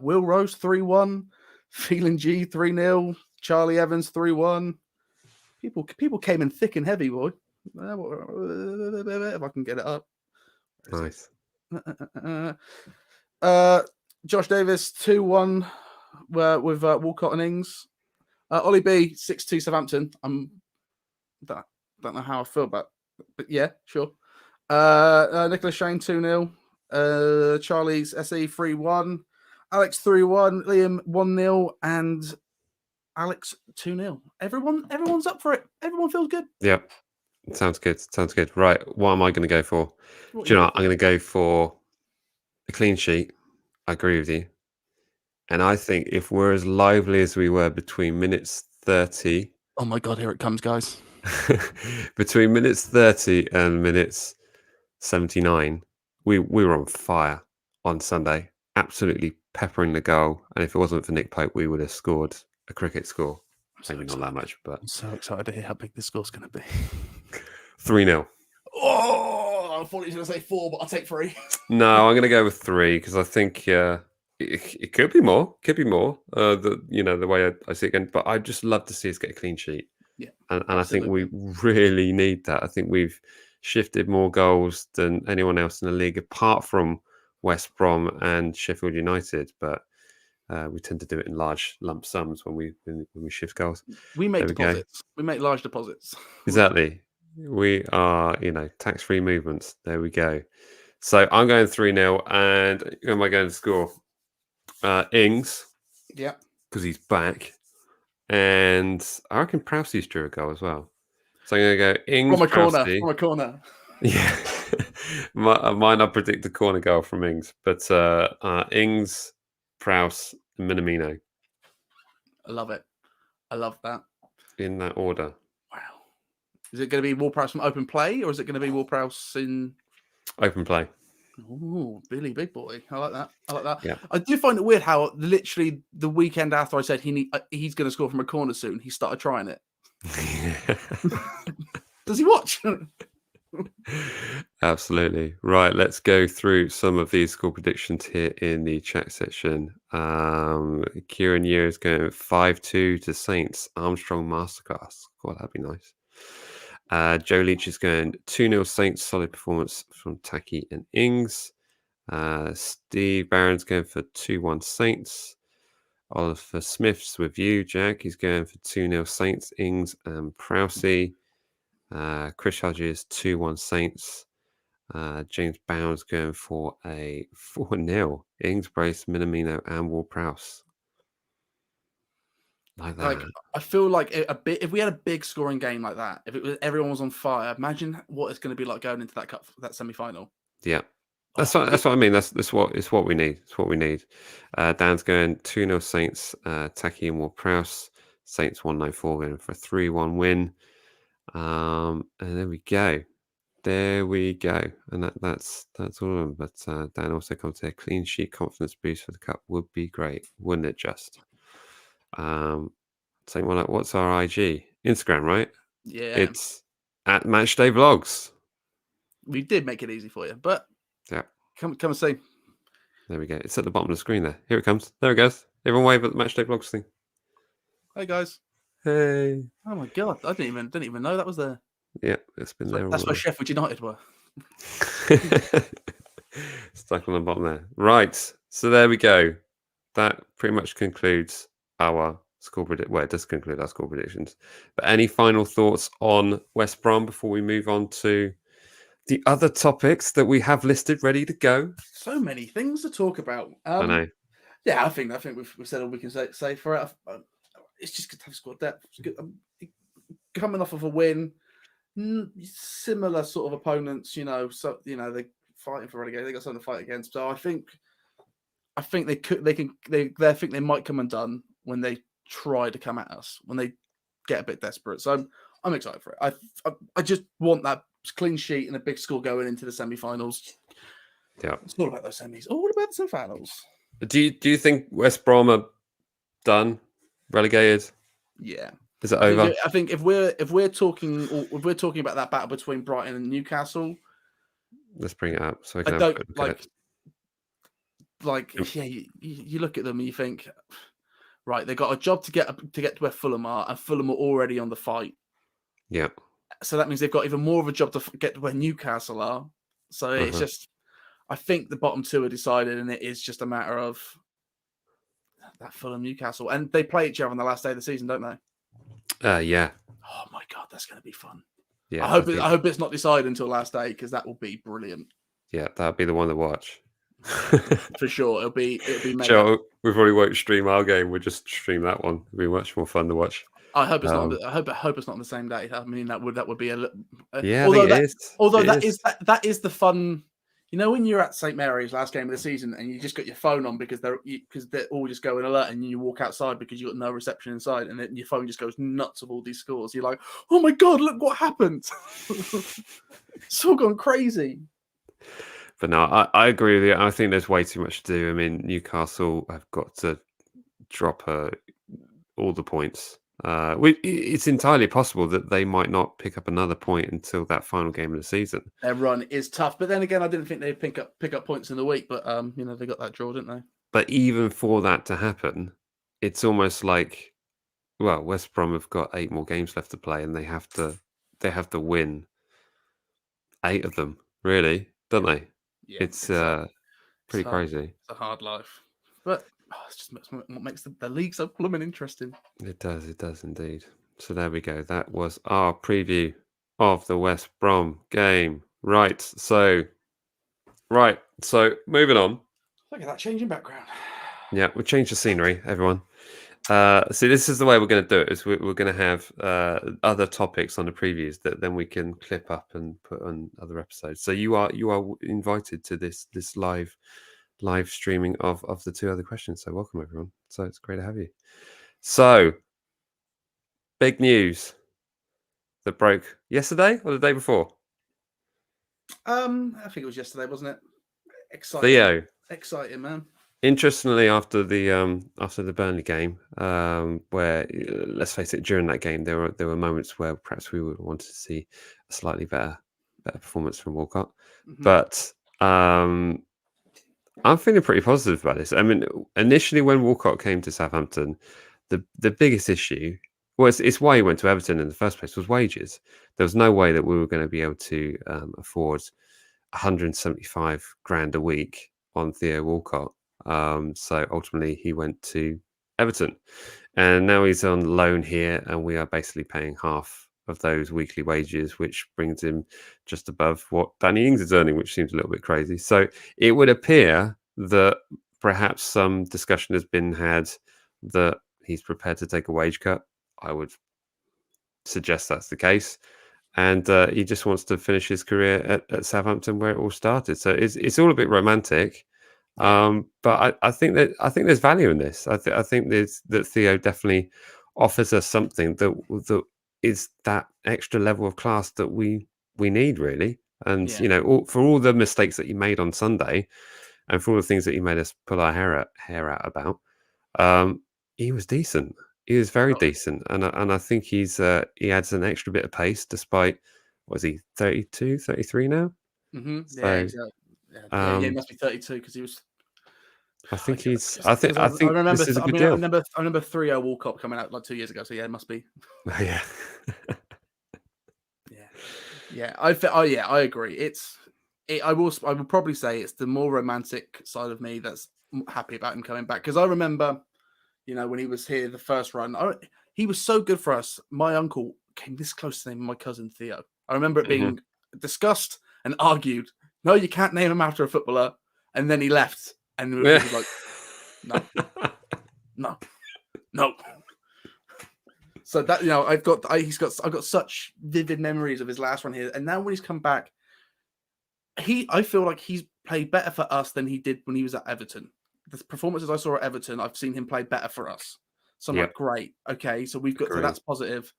Will Rose 3-1, Phelan G 3-0, Charlie Evans 3-1. People came in thick and heavy, boy. If I can get it up. Nice. Josh Davis 2-1 with Walcott and Ings. Ollie B 6-2 Southampton. Don't know how I feel about it, but yeah, sure. Nicholas Shane 2-0. Charlie's SE 3-1. Alex 3-1. Liam 1-0. And Alex 2-0. Everyone's up for it. Everyone feels good. Yep. Sounds good. Right. What am I going to go for? Do you know what? I'm going to go for a clean sheet. I agree with you. And I think if we're as lively as we were between minutes 30. Oh my God, here it comes, guys. Between minutes 30 and minutes 79, we were on fire on Sunday. Absolutely peppering the goal. And if it wasn't for Nick Pope, we would have scored a cricket score. Maybe not that much, but I'm so excited to hear how big this score's going to be. 3-0. Oh, I thought he was going to say 4, but I'll take 3. No, I'm going to go with 3 because I think it could be more. Could be more. The way I see it again, but I'd just love to see us get a clean sheet. Yeah, and I think we really need that. I think we've shifted more goals than anyone else in the league, apart from West Brom and Sheffield United. But we tend to do it in large lump sums when we shift goals. We make deposits. We make large deposits. Exactly. We are, tax-free movements. There we go. So I'm going 3-0, and who am I going to score? Ings. Yeah. Because he's back. And I reckon Prowsey's drew a goal as well. So I'm going to go Ings, From a corner. Yeah. Might not predict the corner goal from Ings, but Ings, Prowse, and Minamino. I love it. I love that. In that order. Wow. Is it going to be Ward-Prowse from open play, or is it going to be Ward-Prowse in open play? Oh, Billy, big boy. I like that. Yeah. I do find it weird how literally the weekend after I said he's going to score from a corner soon, he started trying it. Does he watch? Absolutely. Right, let's go through some of these score predictions here in the chat section. Kieran Year is going 5-2 to Saints. Armstrong masterclass. Oh, that'd be nice. Joe Leach is going 2-0 Saints. Solid performance from Taki and Ings. Steve Barron's going for 2-1 Saints. Oliver Smith's with you, Jack. He's going for 2-0 Saints, Ings and Prowsey. Chris Hodges 2-1 Saints. James Bowen's going for a 4-0 Ings, Brace, Minamino, and Ward-Prowse. Like that. I feel like if we had a big scoring game like that, if everyone was on fire, imagine what it's going to be like going into that semi-final. Yeah. That's what I mean. It's what we need. It's what we need. Dan's going 2-0 Saints, Taki and Ward-Prowse. Saints 194 going for a 3-1 win. And there we go. And that's all of them. But Dan also comes to a clean sheet confidence boost for the cup would be great, wouldn't it? Just saying, well, like, what's our IG? Instagram, right? Yeah, it's at MatchDayVlogs. We did make it easy for you, but yeah, come and see. There we go. It's at the bottom of the screen there. Here it comes. There it goes. Everyone wave at the MatchDayVlogs thing. Hey guys. Hey. Oh my god, I didn't even know that was there. Yeah, it's been there. That's where Sheffield United were. Stuck on the bottom there. Right. So there we go. That pretty much concludes our score prediction. Well, it does conclude our score predictions. But any final thoughts on West Brom before we move on to the other topics that we have listed ready to go? So many things to talk about. I know. Yeah, I think we've said all we can say for it. It's just good to have squad depth. It's good. Coming off of a win, similar sort of opponents, so they're fighting for relegation. They got something to fight against. So I think they might come undone when they try to come at us, when they get a bit desperate. So I'm excited for it. I just want that clean sheet and a big score going into the semi-finals. Yeah, it's all about those semis. All about the semi-finals. Do you think West Brom are done, relegated? Yeah. Is it over? I think if we're talking about that battle between Brighton and Newcastle, let's bring it up. So I don't yeah. You look at them and you think, right, they got a job to get to where Fulham are, and Fulham are already on the fight. Yeah. So that means they've got even more of a job to get to where Newcastle are. So it's just, I think the bottom two are decided, and it is just a matter of that Fulham Newcastle, and they play each other on the last day of the season, don't they? Yeah. Oh my god, that's going to be fun. Yeah. I hope it's not decided until last day, because that will be brilliant. Yeah, that'll be the one to watch. For sure, it'll be mega. Joe, we probably won't stream our game. We'll just stream that one. It'll be much more fun to watch. I hope it's not. I hope it's not on the same day. I mean, that would be a. Yeah, that is the fun. When you're at St Mary's last game of the season and you just got your phone on because they're all just going alert, and you walk outside because you got no reception inside, and then your phone just goes nuts of all these scores. You're like, oh my god, look what happened! It's all gone crazy. But no, I agree with you. I think there's way too much to do. I mean, Newcastle have got to drop all the points. It's entirely possible that they might not pick up another point until that final game of the season. Their run is tough, but then again, I didn't think they'd pick up points in the week. But they got that draw, didn't they? But even for that to happen, it's almost like, well, West Brom have got 8 more games left to play, and they have to win 8 of them, really, don't they? Yeah, It's pretty crazy. It's a hard life, but it's just what makes the league so blooming interesting. It does indeed. So there we go. That was our preview of the West Brom game. Right, so moving on. Look at that changing background. Yeah, we'll change the scenery, everyone. See, this is the way we're going to do it. Is we're going to have other topics on the previews that then we can clip up and put on other episodes. So you are invited to this live streaming of the 2 other questions. So welcome, everyone. So it's great to have you. So big news that broke yesterday or the day before. I think it was yesterday, wasn't it? Exciting. Theo. Exciting, man. Interestingly, after the Burnley game, where let's face it, during that game there were moments where perhaps we would want to see a slightly better performance from Walcott, but I'm feeling pretty positive about this. I mean, initially when Walcott came to Southampton, the biggest issue was it's why he went to Everton in the first place was wages. There was no way that we were going to be able to afford 175 grand a week on Theo Walcott. So ultimately he went to Everton, and now he's on loan here, and we are basically paying half of those weekly wages, which brings him just above what Danny Ings is earning, which seems a little bit crazy. So it would appear that perhaps some discussion has been had that he's prepared to take a wage cut. I would suggest that's the case. And he just wants to finish his career at Southampton where it all started. So it's all a bit romantic. But I think there's value in this. I think that Theo definitely offers us something that is that extra level of class that we need, really. And for all the mistakes that he made on Sunday, and for all the things that he made us pull our hair out about, he was decent. He was very decent, and I think he adds an extra bit of pace. Despite, was he 32, 33 now? Mm-hmm. So, yeah, exactly. He must be 32 because he was. I think he's. I think remember. this is a good deal. I remember 3-0 Walcott coming out like 2 years ago. So yeah, it must be. Yeah. Yeah. I agree. I would probably say it's the more romantic side of me that's happy about him coming back, because I remember, when he was here the first run, he was so good for us. My uncle came this close to naming my cousin Theo. I remember it being discussed and argued. No, you can't name him after a footballer. And then he left, and it was like, no. So that I've got such vivid memories of his last run here, and now when he's come back, I feel like he's played better for us than he did when he was at Everton. The performances I saw at Everton, I've seen him play better for us. So I'm like, great, okay, so we've got so that's positive.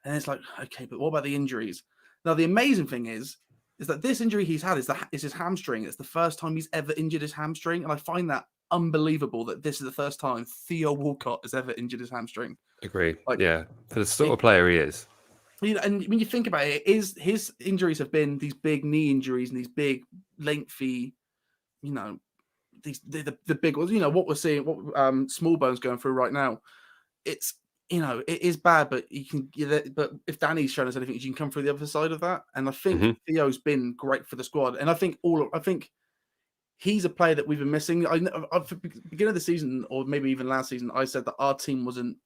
And it's like, okay, but what about the injuries? Now the amazing thing is that this injury he's had is his hamstring. It's the first time he's ever injured his hamstring, and I find that unbelievable that this is the first time Theo Walcott has ever injured his hamstring. Agree. For the sort of player he is. And when you think about it, his injuries have been these big knee injuries and these big lengthy, the big ones. What we're seeing, what Smallbone's going through right now. It's it is bad, but but if Danny's shown us anything, you can come through the other side of that. And I think Theo's been great for the squad, and I think he's a player that we've been missing. At the beginning of the season, or maybe even last season, I said that our team wasn't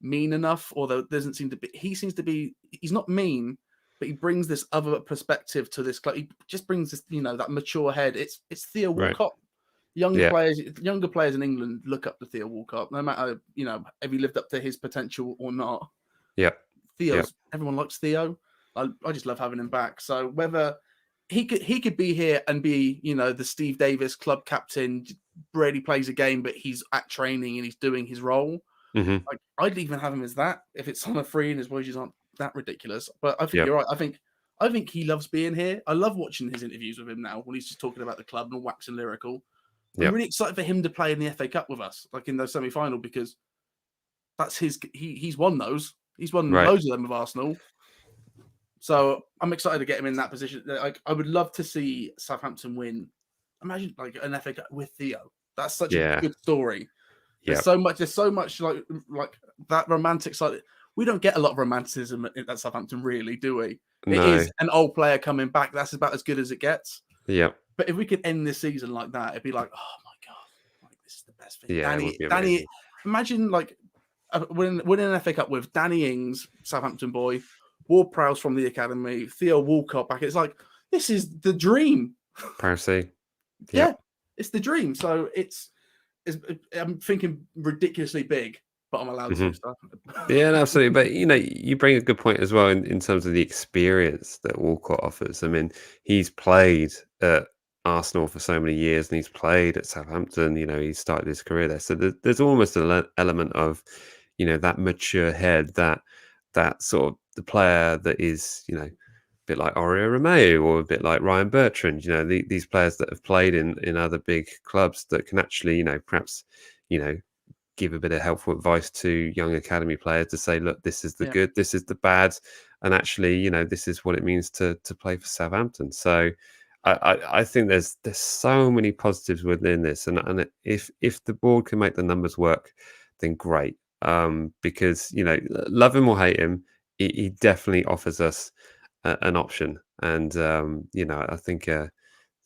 mean enough, although it doesn't seem to be. He seems to be. He's not mean, but he brings this other perspective to this club. He just brings this, that mature head. It's Theo Walcott. Younger players in England look up to Theo Walcott, no matter if he lived up to his potential or not. Everyone likes Theo. I just love having him back. So whether he could be here and be the Steve Davis club captain, Brady plays a game, but he's at training and he's doing his role. I'd even have him as that if it's on a free and his wages aren't that ridiculous. But I think you're right. I I think he loves being here. I love watching his interviews with him now when he's just talking about the club and waxing lyrical. I'm really excited for him to play in the FA Cup with us, like in the semi-final, because that's he's won those. He's won loads of them with Arsenal. So I'm excited to get him in that position. I would love to see Southampton win. Imagine like an FA Cup with Theo. That's such a good story. There's so much like that romantic side. We don't get a lot of romanticism at Southampton, really, do we? No. It is an old player coming back. That's about as good as it gets. Yeah. But if we could end this season like that, it'd be like, oh my god, like this is the best thing. Yeah, Danny, imagine like winning an FA Cup with Danny Ings, Southampton boy, Ward-Prowse from the academy, Theo Walcott back. It's like this is the dream. Percy. Yeah, it's the dream. So I'm thinking ridiculously big, but I'm allowed to. So. Yeah, absolutely. But you bring a good point as well in terms of the experience that Walcott offers. I mean, he's played at Arsenal for so many years, and he's played at Southampton. He started his career there, so there's almost an element of, that mature head, that sort of the player that is, a bit like Aurelio Romeo or a bit like Ryan Bertrand, these players that have played in other big clubs that can actually, perhaps, give a bit of helpful advice to young academy players to say, look, this is the good, this is the bad, and actually, this is what it means to play for Southampton. So I think there's so many positives within this, and if the board can make the numbers work, then great. Because love him or hate him, he definitely offers us an option. And I think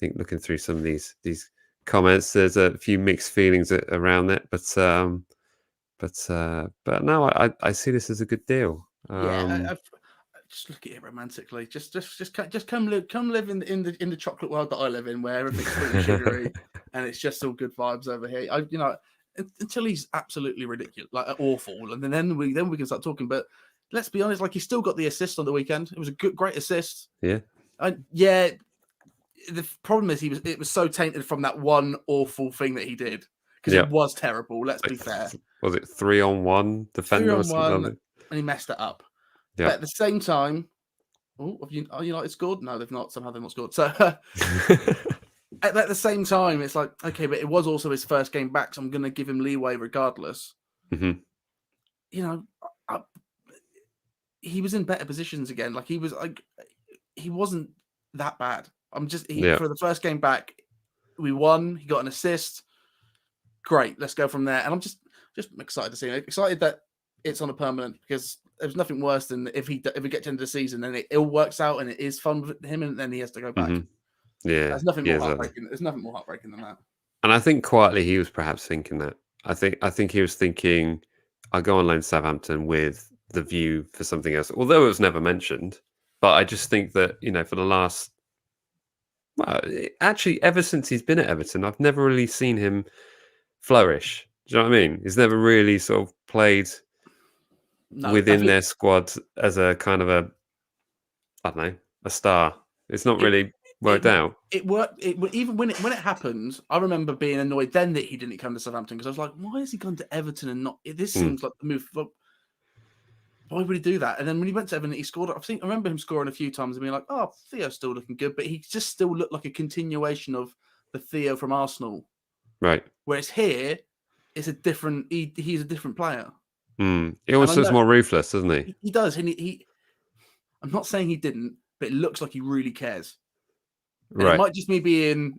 looking through some of these comments, there's a few mixed feelings around that, but no, I see this as a good deal. I just look at it romantically. Just come live in the chocolate world that I live in, where everything's sweet and sugary, and it's just all good vibes over here. Until he's absolutely ridiculous, like awful, and then we can start talking. But let's be honest, like he still got the assist on the weekend. It was a great assist. Yeah. The problem is it was so tainted from that one awful thing that he did, because it was terrible. Let's be fair. Was it 3-on-1 defender or something? And he messed it up. Yeah. But at the same time, have United scored? No, they've not. Somehow they've not scored. So at the same time, it's like, okay, but it was also his first game back, so I'm going to give him leeway regardless. Mm-hmm. He was in better positions again. Like he wasn't that bad. For the first game back, we won. He got an assist. Great, let's go from there. And I'm just excited to see him. Excited that it's on a permanent, because there's nothing worse than if we get to the end of the season and it all works out and it is fun with him, and then he has to go back. Mm-hmm. Yeah, there's nothing more heartbreaking. There's nothing more heartbreaking than that. And I think quietly he was perhaps thinking that. I think he was thinking, I go on loan to Southampton with the view for something else, although it was never mentioned. But I just think that for the last, actually ever since he's been at Everton, I've never really seen him flourish. Do you know what I mean? He's never really sort of played within their squad as a kind of a star. It's not really worked out. It worked. Even when it happened, I remember being annoyed then that he didn't come to Southampton, because I was like, why has he gone to Everton and not? This seems like the move. Why would he do that? And then when he went to Everton, he scored. I remember him scoring a few times and being like, oh, Theo's still looking good, but he just still looked like a continuation of the Theo from Arsenal. Right. Whereas here, it's a different. He's a different player. He almost looks more ruthless, doesn't he? He does, and I'm not saying he didn't, but it looks like he really cares. Right. It might just me being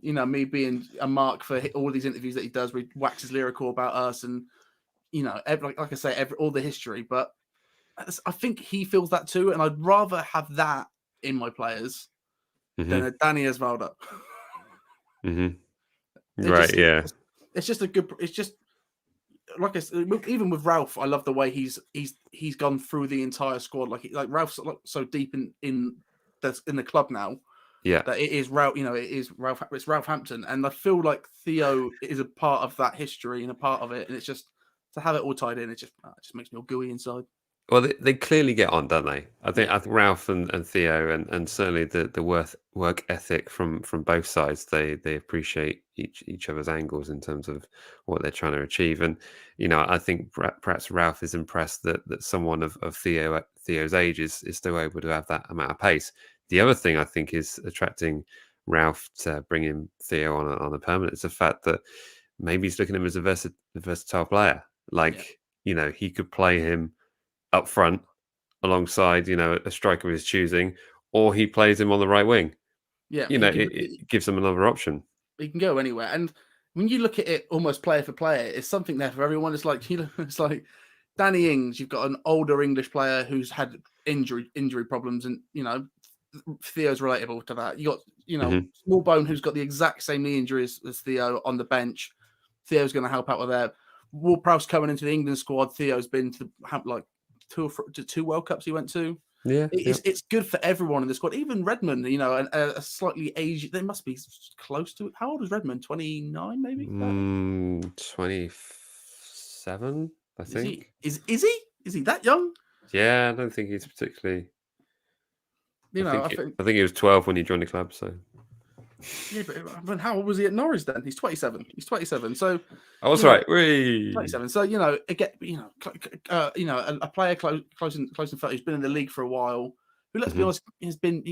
a mark for all these interviews that he does, where he waxes lyrical about us, and like I say, all the history. But I think he feels that too, and I'd rather have that in my players than a Danny Osvaldo. Right. It's just a good. It's just like I said, even with Ralph, I love the way he's gone through the entire squad. Like Ralph's so deep in the club now. Yeah, that it is Ralph. It is Ralph. It's Ralph Hampton, and I feel like Theo is a part of that history and a part of it. And it's just to have it all tied in. It just makes me all gooey inside. Well, they clearly get on, don't they? I think Ralph and Theo and certainly the work ethic from both sides. They appreciate each other's angles in terms of what they're trying to achieve. And I think perhaps Ralph is impressed that someone of Theo's age is still able to have that amount of pace. the other thing I think is attracting Ralph to bring in Theo on a permanent is the fact that maybe he's looking at him as a versatile player. Like, he could play him up front alongside, a striker of his choosing, or he plays him on the right wing. Yeah, it gives them another option. He can go anywhere. And when you look at it almost player for player, it's something there for everyone. It's like, it's like Danny Ings, you've got an older English player who's had injury problems, and Theo's relatable to that. You got Small Bone, who's got the exact same knee injuries as Theo on the bench. Theo's going to help out with that. Ward-Prowse coming into the England squad. Theo's been to like two World Cups he went to. Yeah, it's good for everyone in the squad. Even Redmond, a slightly aged. They must be close to. How old is Redmond? 29, maybe. 27, I think. Is he? Is he that young? Yeah, I don't think he's particularly. I think he was 12 when he joined the club. So. Yeah, but how old was he at Norwich then? He's 27. He's 27. So I was right. 27. So again, a player close in 30 who's been in the league for a while, who, let's be honest, has been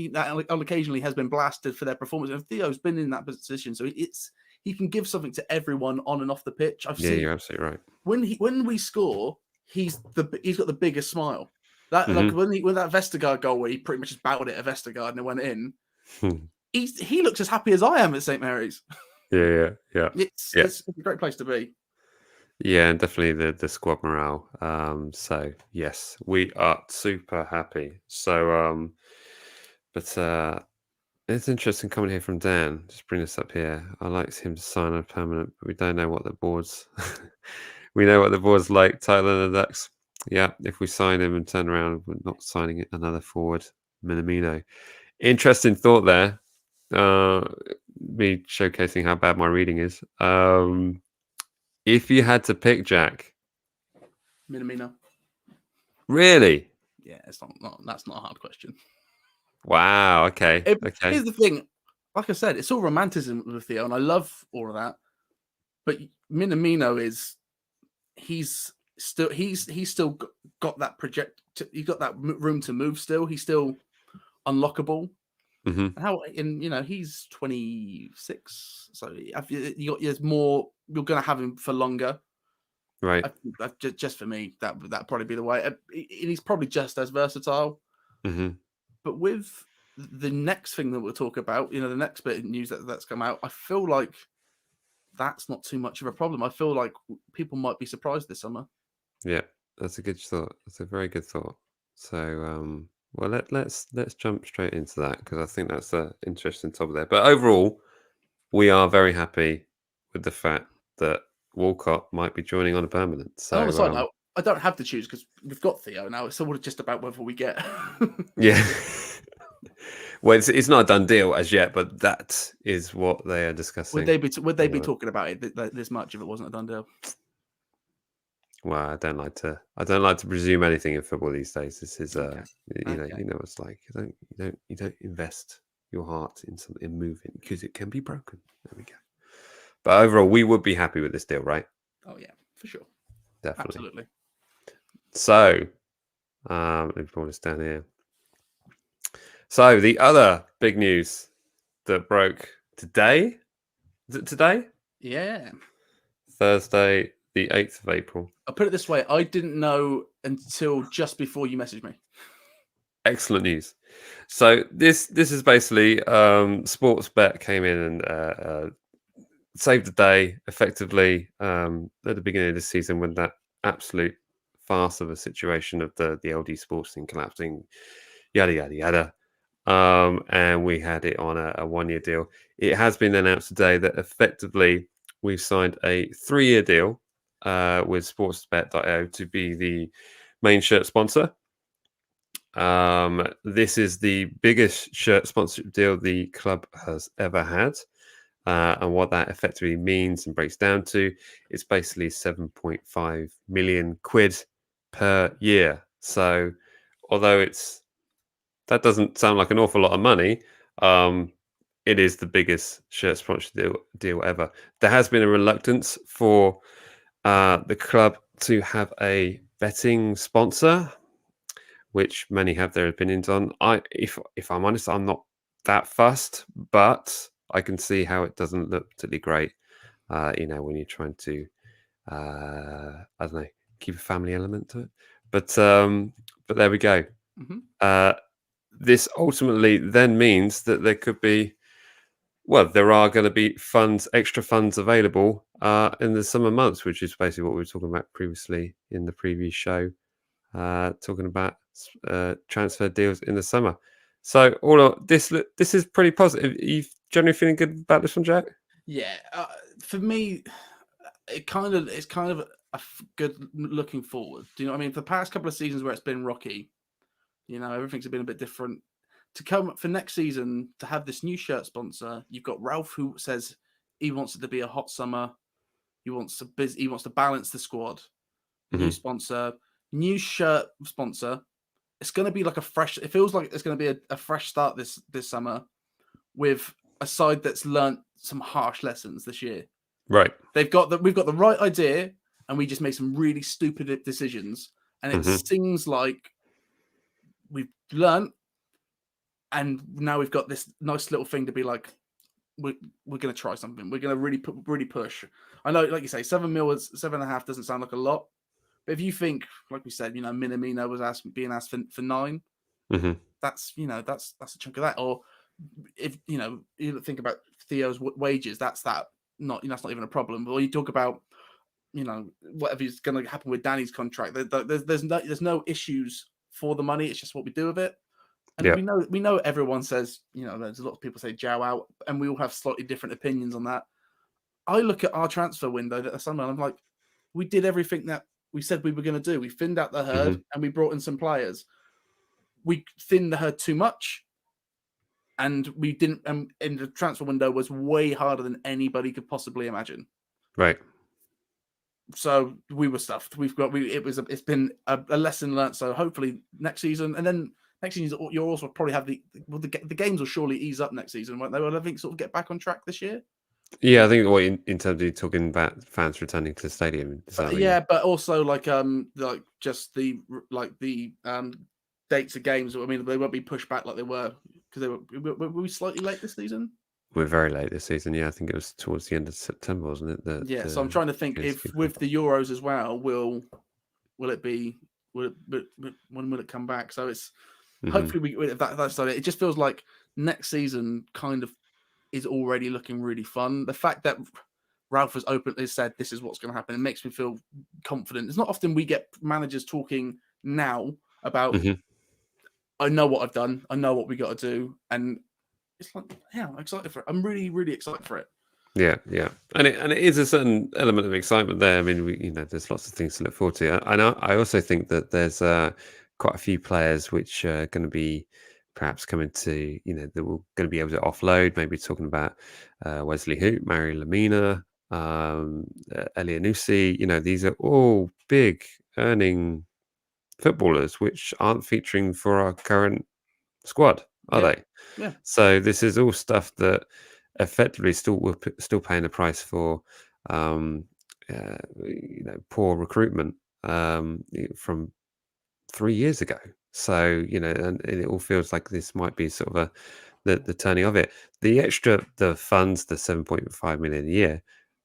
occasionally has been blasted for their performance. And Theo's been in that position, so he can give something to everyone on and off the pitch. You're absolutely right. When we score, he's got the biggest smile. That like when that Vestergaard goal where he pretty much just bowed it at Vestergaard and it went in. He looks as happy as I am at St. Mary's. Yeah. It's a great place to be. Yeah, and definitely the squad morale. So yes, we are super happy. So but it's interesting coming here from Dan. Just bring this up here. I like him to sign a permanent, but we don't know what the board's. We know what the board's like. Tyler and the Ducks. Yeah, if we sign him and turn around, we're not signing another forward, Minamino. Interesting thought there. Me showcasing how bad my reading is. If you had to pick, Jack, Minamino. Really? Yeah, that's not a hard question. Wow. Okay. Here's the thing. Like I said, it's all romanticism with Theo, and I love all of that. But Minamino he's still got that he's got that room to move. Still, he's still unlockable. He's 26, so there's more. You're going to have him for longer, right? Just for me, that'd probably be the way. And he's probably just as versatile. But with the next thing that we'll talk about, the next bit of news that's come out, I feel like that's not too much of a problem. I feel like people might be surprised this summer. Yeah, that's a good thought. That's a very good thought. So, well, let's jump straight into that, because I think that's an interesting topic there. But overall, we are very happy with the fact that Walcott might be joining on a permanent. So, on the side note, I don't have to choose because we've got Theo now. It's all just about whether we get. Yeah. Well, it's not a done deal as yet, but that is what they are discussing. Would they be talking about it this much if it wasn't a done deal? Well, I don't like to presume anything in football these days. This is you know it's like you don't invest your heart in something moving because it can be broken. There we go. But overall, we would be happy with this deal, right? Oh yeah, for sure. Definitely. Absolutely. So, let me pull this down here. So the other big news that broke today. Is it today? Yeah. Thursday, the 8th of April. I'll put it this way. I didn't know until just before you messaged me. Excellent news. So this is basically Sportsbet came in and saved the day effectively at the beginning of the season when that absolute farce of a situation of the LD Sports thing collapsing, yada, yada, yada. And we had it on a 1-year deal. It has been announced today that effectively we've signed a 3-year deal with sportsbet.io to be the main shirt sponsor. This is the biggest shirt sponsorship deal the club has ever had. And what that effectively means and breaks down to, it's basically 7.5 million quid per year. So although that doesn't sound like an awful lot of money, it is the biggest shirt sponsorship deal ever. There has been a reluctance for the club to have a betting sponsor, which many have their opinions on. If I'm honest, I'm not that fussed, but I can see how it doesn't look particularly great. When you're trying to, I don't know, keep a family element to it. But there we go. Mm-hmm. This ultimately then means that there could be, well, there are going to be extra funds available in the summer months, which is basically what we were talking about previously in the previous show, talking about transfer deals in the summer. So all of this is pretty positive. Are you generally feeling good about this one, Jack? Yeah, for me, it's kind of good looking forward. Do you know what I mean? For the past couple of seasons where it's been rocky, everything's been a bit different. To come for next season to have this new shirt sponsor, you've got Ralph who says he wants it to be a hot summer. He wants to balance the squad. New sponsor, new shirt sponsor. It's going to be like it feels like it's going to be a fresh start this summer with a side that's learnt some harsh lessons this year. Right. We've got the right idea, and we just made some really stupid decisions. And it seems like we've learnt, and now we've got this nice little thing to be like, we're going to try something. We're going to really push. I know, like you say, 7 mil, 7.5 doesn't sound like a lot, but if you think, like we said, Minamino was being asked for 9. That's a chunk of that. Or if you think about Theo's wages, that's not even a problem. Or you talk about whatever is going to happen with Danny's contract. There's no issues for the money. It's just what we do with it. And we know everyone says, there's a lot of people say Jow out, and we all have slightly different opinions on that. I look at our transfer window at the summer, and I'm like, we did everything that we said we were going to do. We thinned out the herd, and we brought in some players. We thinned the herd too much, and we didn't. And the transfer window was way harder than anybody could possibly imagine. Right. So we were stuffed. It's been a lesson learned. So hopefully next season, and then next season you'll also probably have the games will surely ease up next season, won't they? Will I think sort of get back on track this year? Yeah, I think in terms of you talking about fans returning to the stadium. But also just the dates of games. I mean, they won't be pushed back like they were because were we slightly late this season? We're very late this season. Yeah, I think it was towards the end of September, wasn't it? So I'm trying to think if with the Euros as well, when will it come back? So it's hopefully if that's it. It just feels like next season kind of is already looking really fun. The fact that Ralph has openly said this is what's going to happen, it makes me feel confident. It's not often we get managers talking now about I know what I've done, I know what we got to do, and it's like, yeah, I'm excited for it. I'm really, really excited for it. Yeah, and it is a certain element of excitement there. I mean, there's lots of things to look forward to. I also think that there's quite a few players which are going to be perhaps coming to, that we're going to be able to offload. Maybe talking about Wesley Hoot, Mario Lamina, Elianusi. These are all big earning footballers which aren't featuring for our current squad, are they? Yeah. So this is all stuff that effectively we're still paying the price for, poor recruitment from 3 years ago. So and it all feels like this might be sort of the turning of it. The funds, the 7.5 million a year,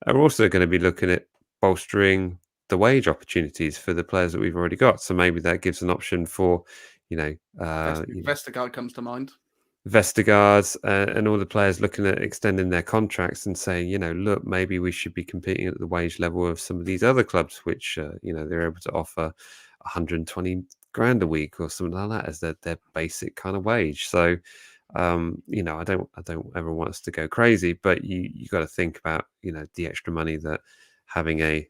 are also going to be looking at bolstering the wage opportunities for the players that we've already got. So maybe that gives an option for, Vestergaard comes to mind. Vestergaard and all the players looking at extending their contracts and saying, look, maybe we should be competing at the wage level of some of these other clubs, which, they're able to offer 120 grand a week or something like that as their basic kind of wage. So, I don't ever want us to go crazy, but you got to think about, the extra money that having a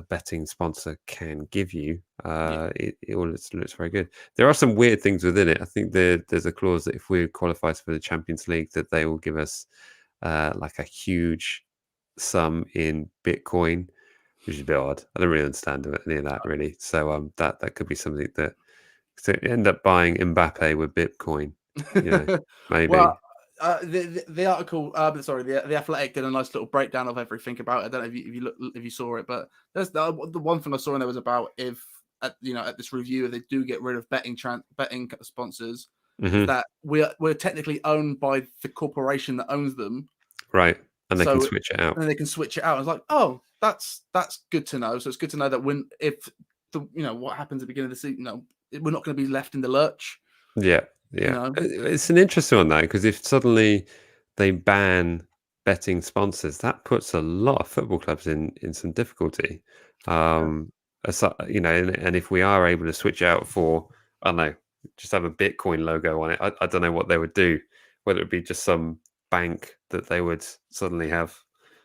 betting sponsor can give you. It all looks very good. There are some weird things within it. I think there's a clause that if we qualify for the Champions League, that they will give us like a huge sum in Bitcoin, which is a bit odd. I don't really understand any of that really. So that could be something that end up buying Mbappe with Bitcoin. Maybe. Well, the article, the Athletic did a nice little breakdown of everything about it. I don't know if you saw it, but there's the one thing I saw in there was about if at this review, if they do get rid of betting sponsors, Mhm. that we're technically owned by the corporation that owns them, Right, and they can so switch it out. and they can switch it out. It's like, oh, that's good to know. So it's good to know that if what happens at the beginning of the season, we're not going to be left in the lurch. Yeah, You yeah. know, It's an interesting one, though, because if suddenly they ban betting sponsors, that puts a lot of football clubs in some difficulty. And if we are able to switch out for, I don't know, just have a Bitcoin logo on it, I don't know what they would do, whether it be just some bank that they would suddenly have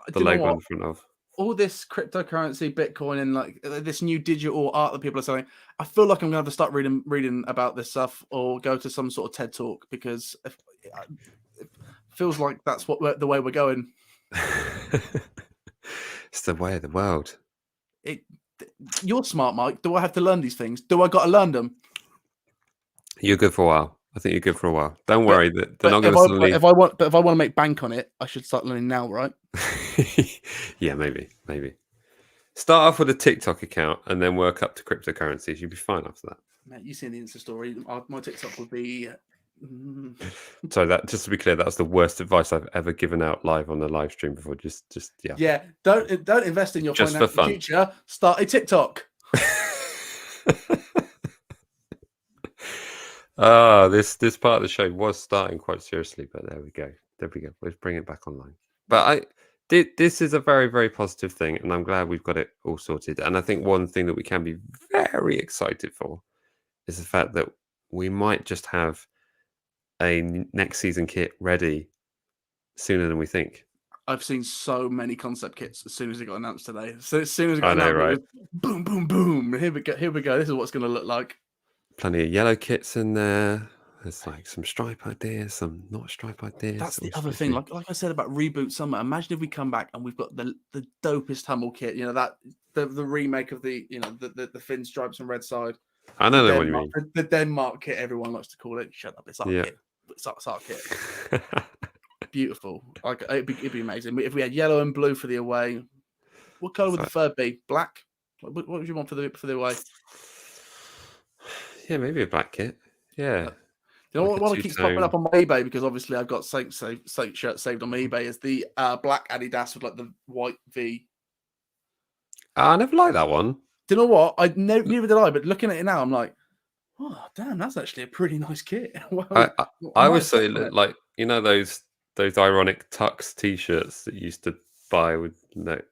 do the you know logo what? on the front of. All this cryptocurrency, Bitcoin, and like this new digital art that people are selling, I feel like I'm gonna have to start reading about this stuff or go to some sort of TED talk, because it feels like that's the way we're going. It's the way of the world. You're smart, Mike. Do I have to learn these things? Do I got to learn them? You're good for a while. I think you're good for a while. Don't But worry that they're but not going to suddenly. if I want to make bank on it, I should start learning now, right? Yeah, maybe. Start off with a TikTok account and then work up to cryptocurrencies. You'll be fine after that. Man, you seen the Insta story? My TikTok would be. So that, just to be clear, that's the worst advice I've ever given out live on a live stream before. Just yeah. Yeah, don't invest in your Just for financial fun. future. Start a TikTok. This part of the show was starting quite seriously, but there we go. Let's bring it back online. But this is a very, very positive thing, and I'm glad we've got it all sorted. And I think one thing that we can be very excited for is the fact that we might just have a next season kit ready sooner than we think. I've seen so many concept kits as soon as it got announced today. So as soon as it I got know, announced, right? it was boom, boom, boom. Here we go. This is what it's going to look like. Plenty of yellow kits in there. There's like some stripe ideas, some not stripe ideas. That's the other thing. Like I said about Reboot Summer. Imagine if we come back and we've got the dopest Hummel kit. That the remake of the the thin stripes and red side. I don't know what you mean. The Denmark kit, everyone likes to call it. Shut up! It's our kit. It's our kit. Beautiful. Like it'd be amazing if we had yellow and blue for the away. What color would the third be? Black. What would you want for the away? Yeah, maybe a black kit. Yeah. You know what keeps popping up on my eBay, because obviously I've got Saint shirt saved on my eBay, is the black Adidas with like the white V. I never liked that one. Do you know what? Neither did I. But looking at it now, I'm like, oh damn, that's actually a pretty nice kit. I always say like those ironic Tux t-shirts that you used to buy with the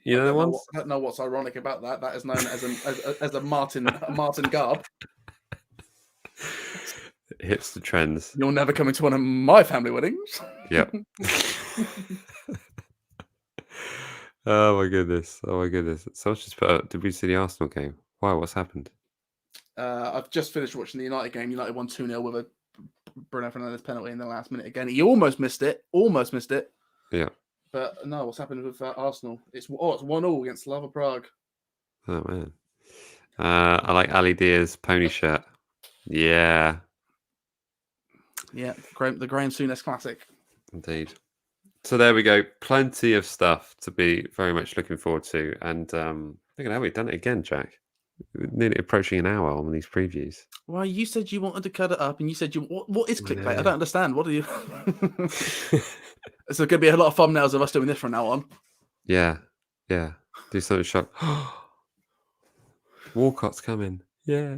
ones. I don't know what's ironic about that. That is known as a Martin garb. Hipster trends. You'll never come into one of my family weddings. Yep. Oh my goodness. Someone just put up, did we see the Arsenal game? Wow, what's happened? I've just finished watching the United game. United won 2-0 with a Bruno Fernandes penalty in the last minute again. He almost missed it. Yeah. But no, what's happened with Arsenal? It's 1-1 against Slava Prague. Oh man. I like Ali Dia's pony shirt. Yeah. Yeah, the Graham Souness classic. Indeed. So there we go. Plenty of stuff to be very much looking forward to. And look at how we've done it again, Jack. We're nearly approaching an hour on these previews. Well, you said you wanted to cut it up, and you said what is clickbait? I don't understand. What are you? So going to be a lot of thumbnails of us doing this from now on. Yeah. Do something shock. Walcott's coming. Yeah.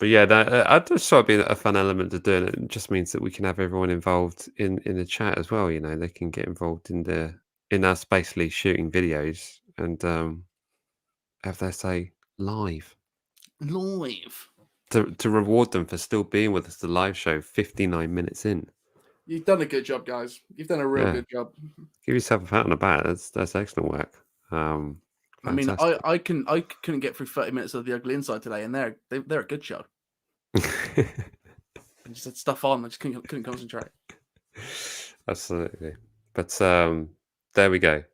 But yeah, I just thought it'd be a fun element to do it. It just means that we can have everyone involved in the chat as well. They can get involved in us basically shooting videos and have their say live. To reward them for still being with us, the live show 59 minutes in. You've done a good job, guys. You've done a real good job. Give yourself a pat on the back. That's excellent work. I mean, I couldn't get through 30 minutes of The Ugly Inside today, and they're a good show. I just had stuff on. I just couldn't concentrate. Absolutely. But there we go.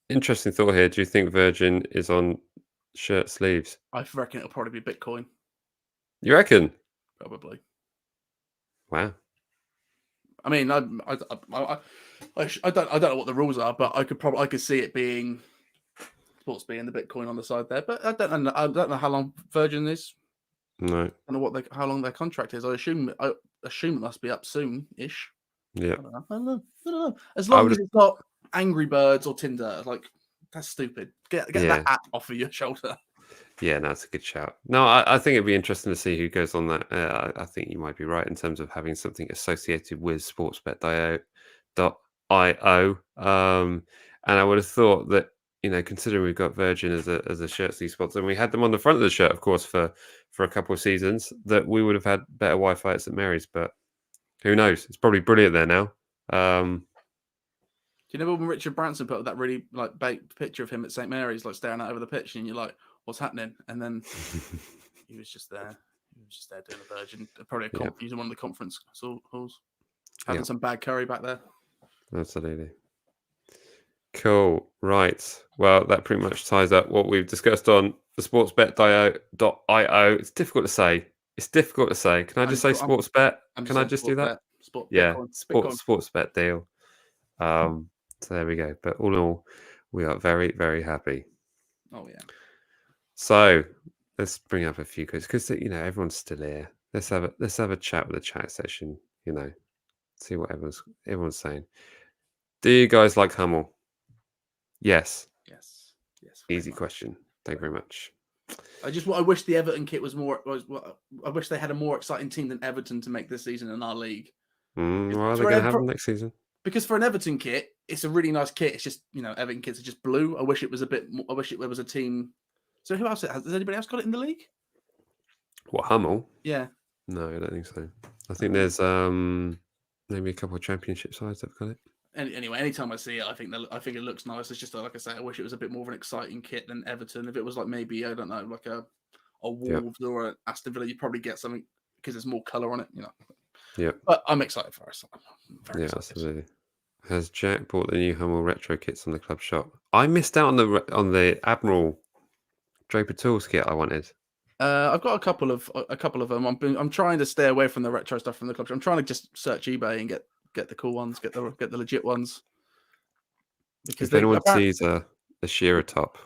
Interesting thought here. Do you think Virgin is on shirt sleeves? I reckon it'll probably be Bitcoin. You reckon? Probably. Wow. I mean, I don't know what the rules are, but I could see it being Sports B and the Bitcoin on the side there. But I don't know. I don't know how long Virgin is. No. I don't know how long their contract is. I assume it must be up soon-ish. Yeah. I don't know. As long as it's not Angry Birds or Tinder, like that's stupid. Get that app off of your shoulder. Yeah, no, it's a good shout. No, I think it'd be interesting to see who goes on that. I think you might be right in terms of having something associated with sportsbet.io. And I would have thought that, considering we've got Virgin as a shirtsy sponsor, and we had them on the front of the shirt, of course, for a couple of seasons, that we would have had better Wi-Fi at St Mary's. But who knows? It's probably brilliant there now. Do you know when Richard Branson put up that really baked picture of him at St Mary's, like staring out over the pitch, and you're like, "What's happening?" And then he was just there. He was just there doing a Virgin, probably using one of the conference halls, having some bad curry back there. Absolutely. Cool. Right. Well, that pretty much ties up what we've discussed on the sportsbet.io. It's difficult to say. Can I just say sportsbet? Can I just do that? Sportsbet deal. So there we go. But all in all, we are very, very happy. Oh yeah. So let's bring up a few questions because everyone's still here. Let's have a chat with the chat session. See what everyone's saying. Do you guys like Hummel? Yes. Easy question. Thank you very much. I wish the Everton kit was more. I wish they had a more exciting team than Everton to make this season in our league. Well, are they going to have them next season? Because for an Everton kit, it's a really nice kit. It's just Everton kits are just blue. I wish it was a bit more. I wish there was a team. So who else has anybody else got it in the league? What, Hummel? Yeah. No, I don't think so. I think there's maybe a couple of championship sides that've got it. Anyway, anytime I see it, I think it looks nice. It's just like I say, I wish it was a bit more of an exciting kit than Everton. If it was like maybe I don't know, like a Wolves or an Aston Villa, you'd probably get something because there's more colour on it. Yeah. But I'm excited for us. Absolutely. Has Jack bought the new Hummel retro kits on the club shop? I missed out on the Admiral Draper Tools kit I wanted. I've got a couple of them. I'm trying to stay away from the retro stuff from the club shop. I'm trying to just search eBay and get the cool ones, get the legit ones. Because if anyone sees a Shearer top,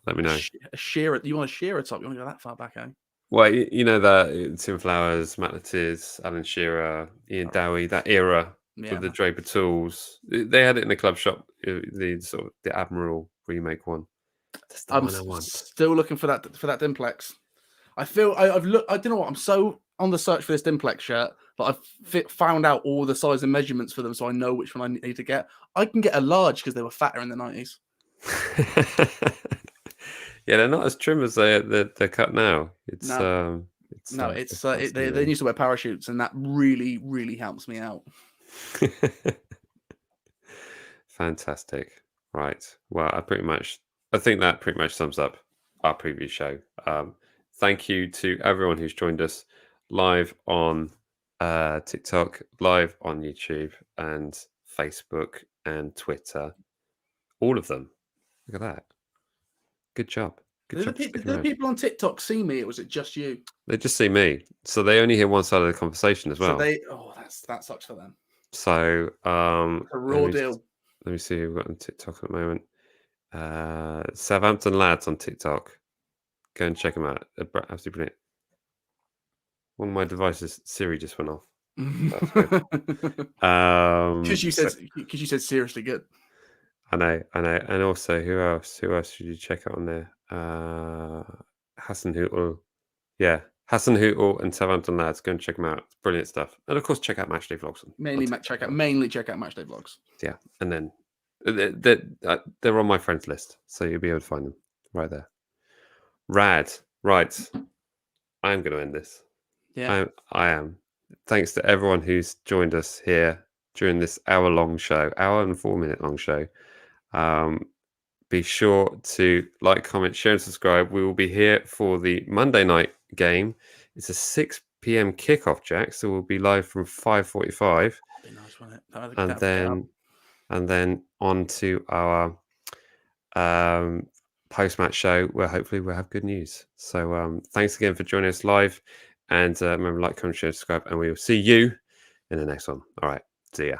let me know. A Shearer? You want a Shearer top? You want to go that far back, eh? Well, that Tim Flowers, Matt Lettiz, Alan Shearer, Ian Dowie, that era with the Draper Tools. They had it in the club shop. The Admiral remake one. That's the one I want. Still looking for that Dimplex. I feel I've looked. I don't know what. I'm so on the search for this Dimplex shirt, but I've found out all the size and measurements for them, so I know which one I need to get. I can get a large because they were fatter in the 90s. Yeah, they're not as trim as they're cut now. They used to wear parachutes, and that really, really helps me out. Fantastic. Right. Well, I think that pretty much sums up our previous show. Thank you to everyone who's joined us live on TikTok, live on YouTube, and Facebook and Twitter. All of them. Look at that. Good job. Did the people on TikTok see me, or was it just you? They just see me. So they only hear one side of the conversation as well. So that sucks for them. So a raw deal. Let me see who we've got on TikTok at the moment. Southampton lads on TikTok. Go and check them out. They're absolutely brilliant. One of my devices, Siri, just went off. Because you said seriously good. I know. And also, who else should you check out on there? Hassan Hootel. Yeah, Hassan Hootel and Southampton lads. Go and check them out. It's brilliant stuff. And of course, check out MatchDayVlogs. Mainly check out MatchDayVlogs. Yeah, and then they're on my friends list, so you'll be able to find them right there. Rad. Right. I'm going to end this. Yeah, I am. Thanks to everyone who's joined us here during this hour and 4-minute long show. Be sure to like, comment, share, and subscribe. We will be here for the Monday night game. It's a 6 p.m. kickoff, Jack. So we'll be live from 5:45. That'd be nice, wouldn't it? And then on to our post-match show where hopefully we'll have good news. So thanks again for joining us live. And remember, like, comment, share, subscribe, and we will see you in the next one. All right. See ya.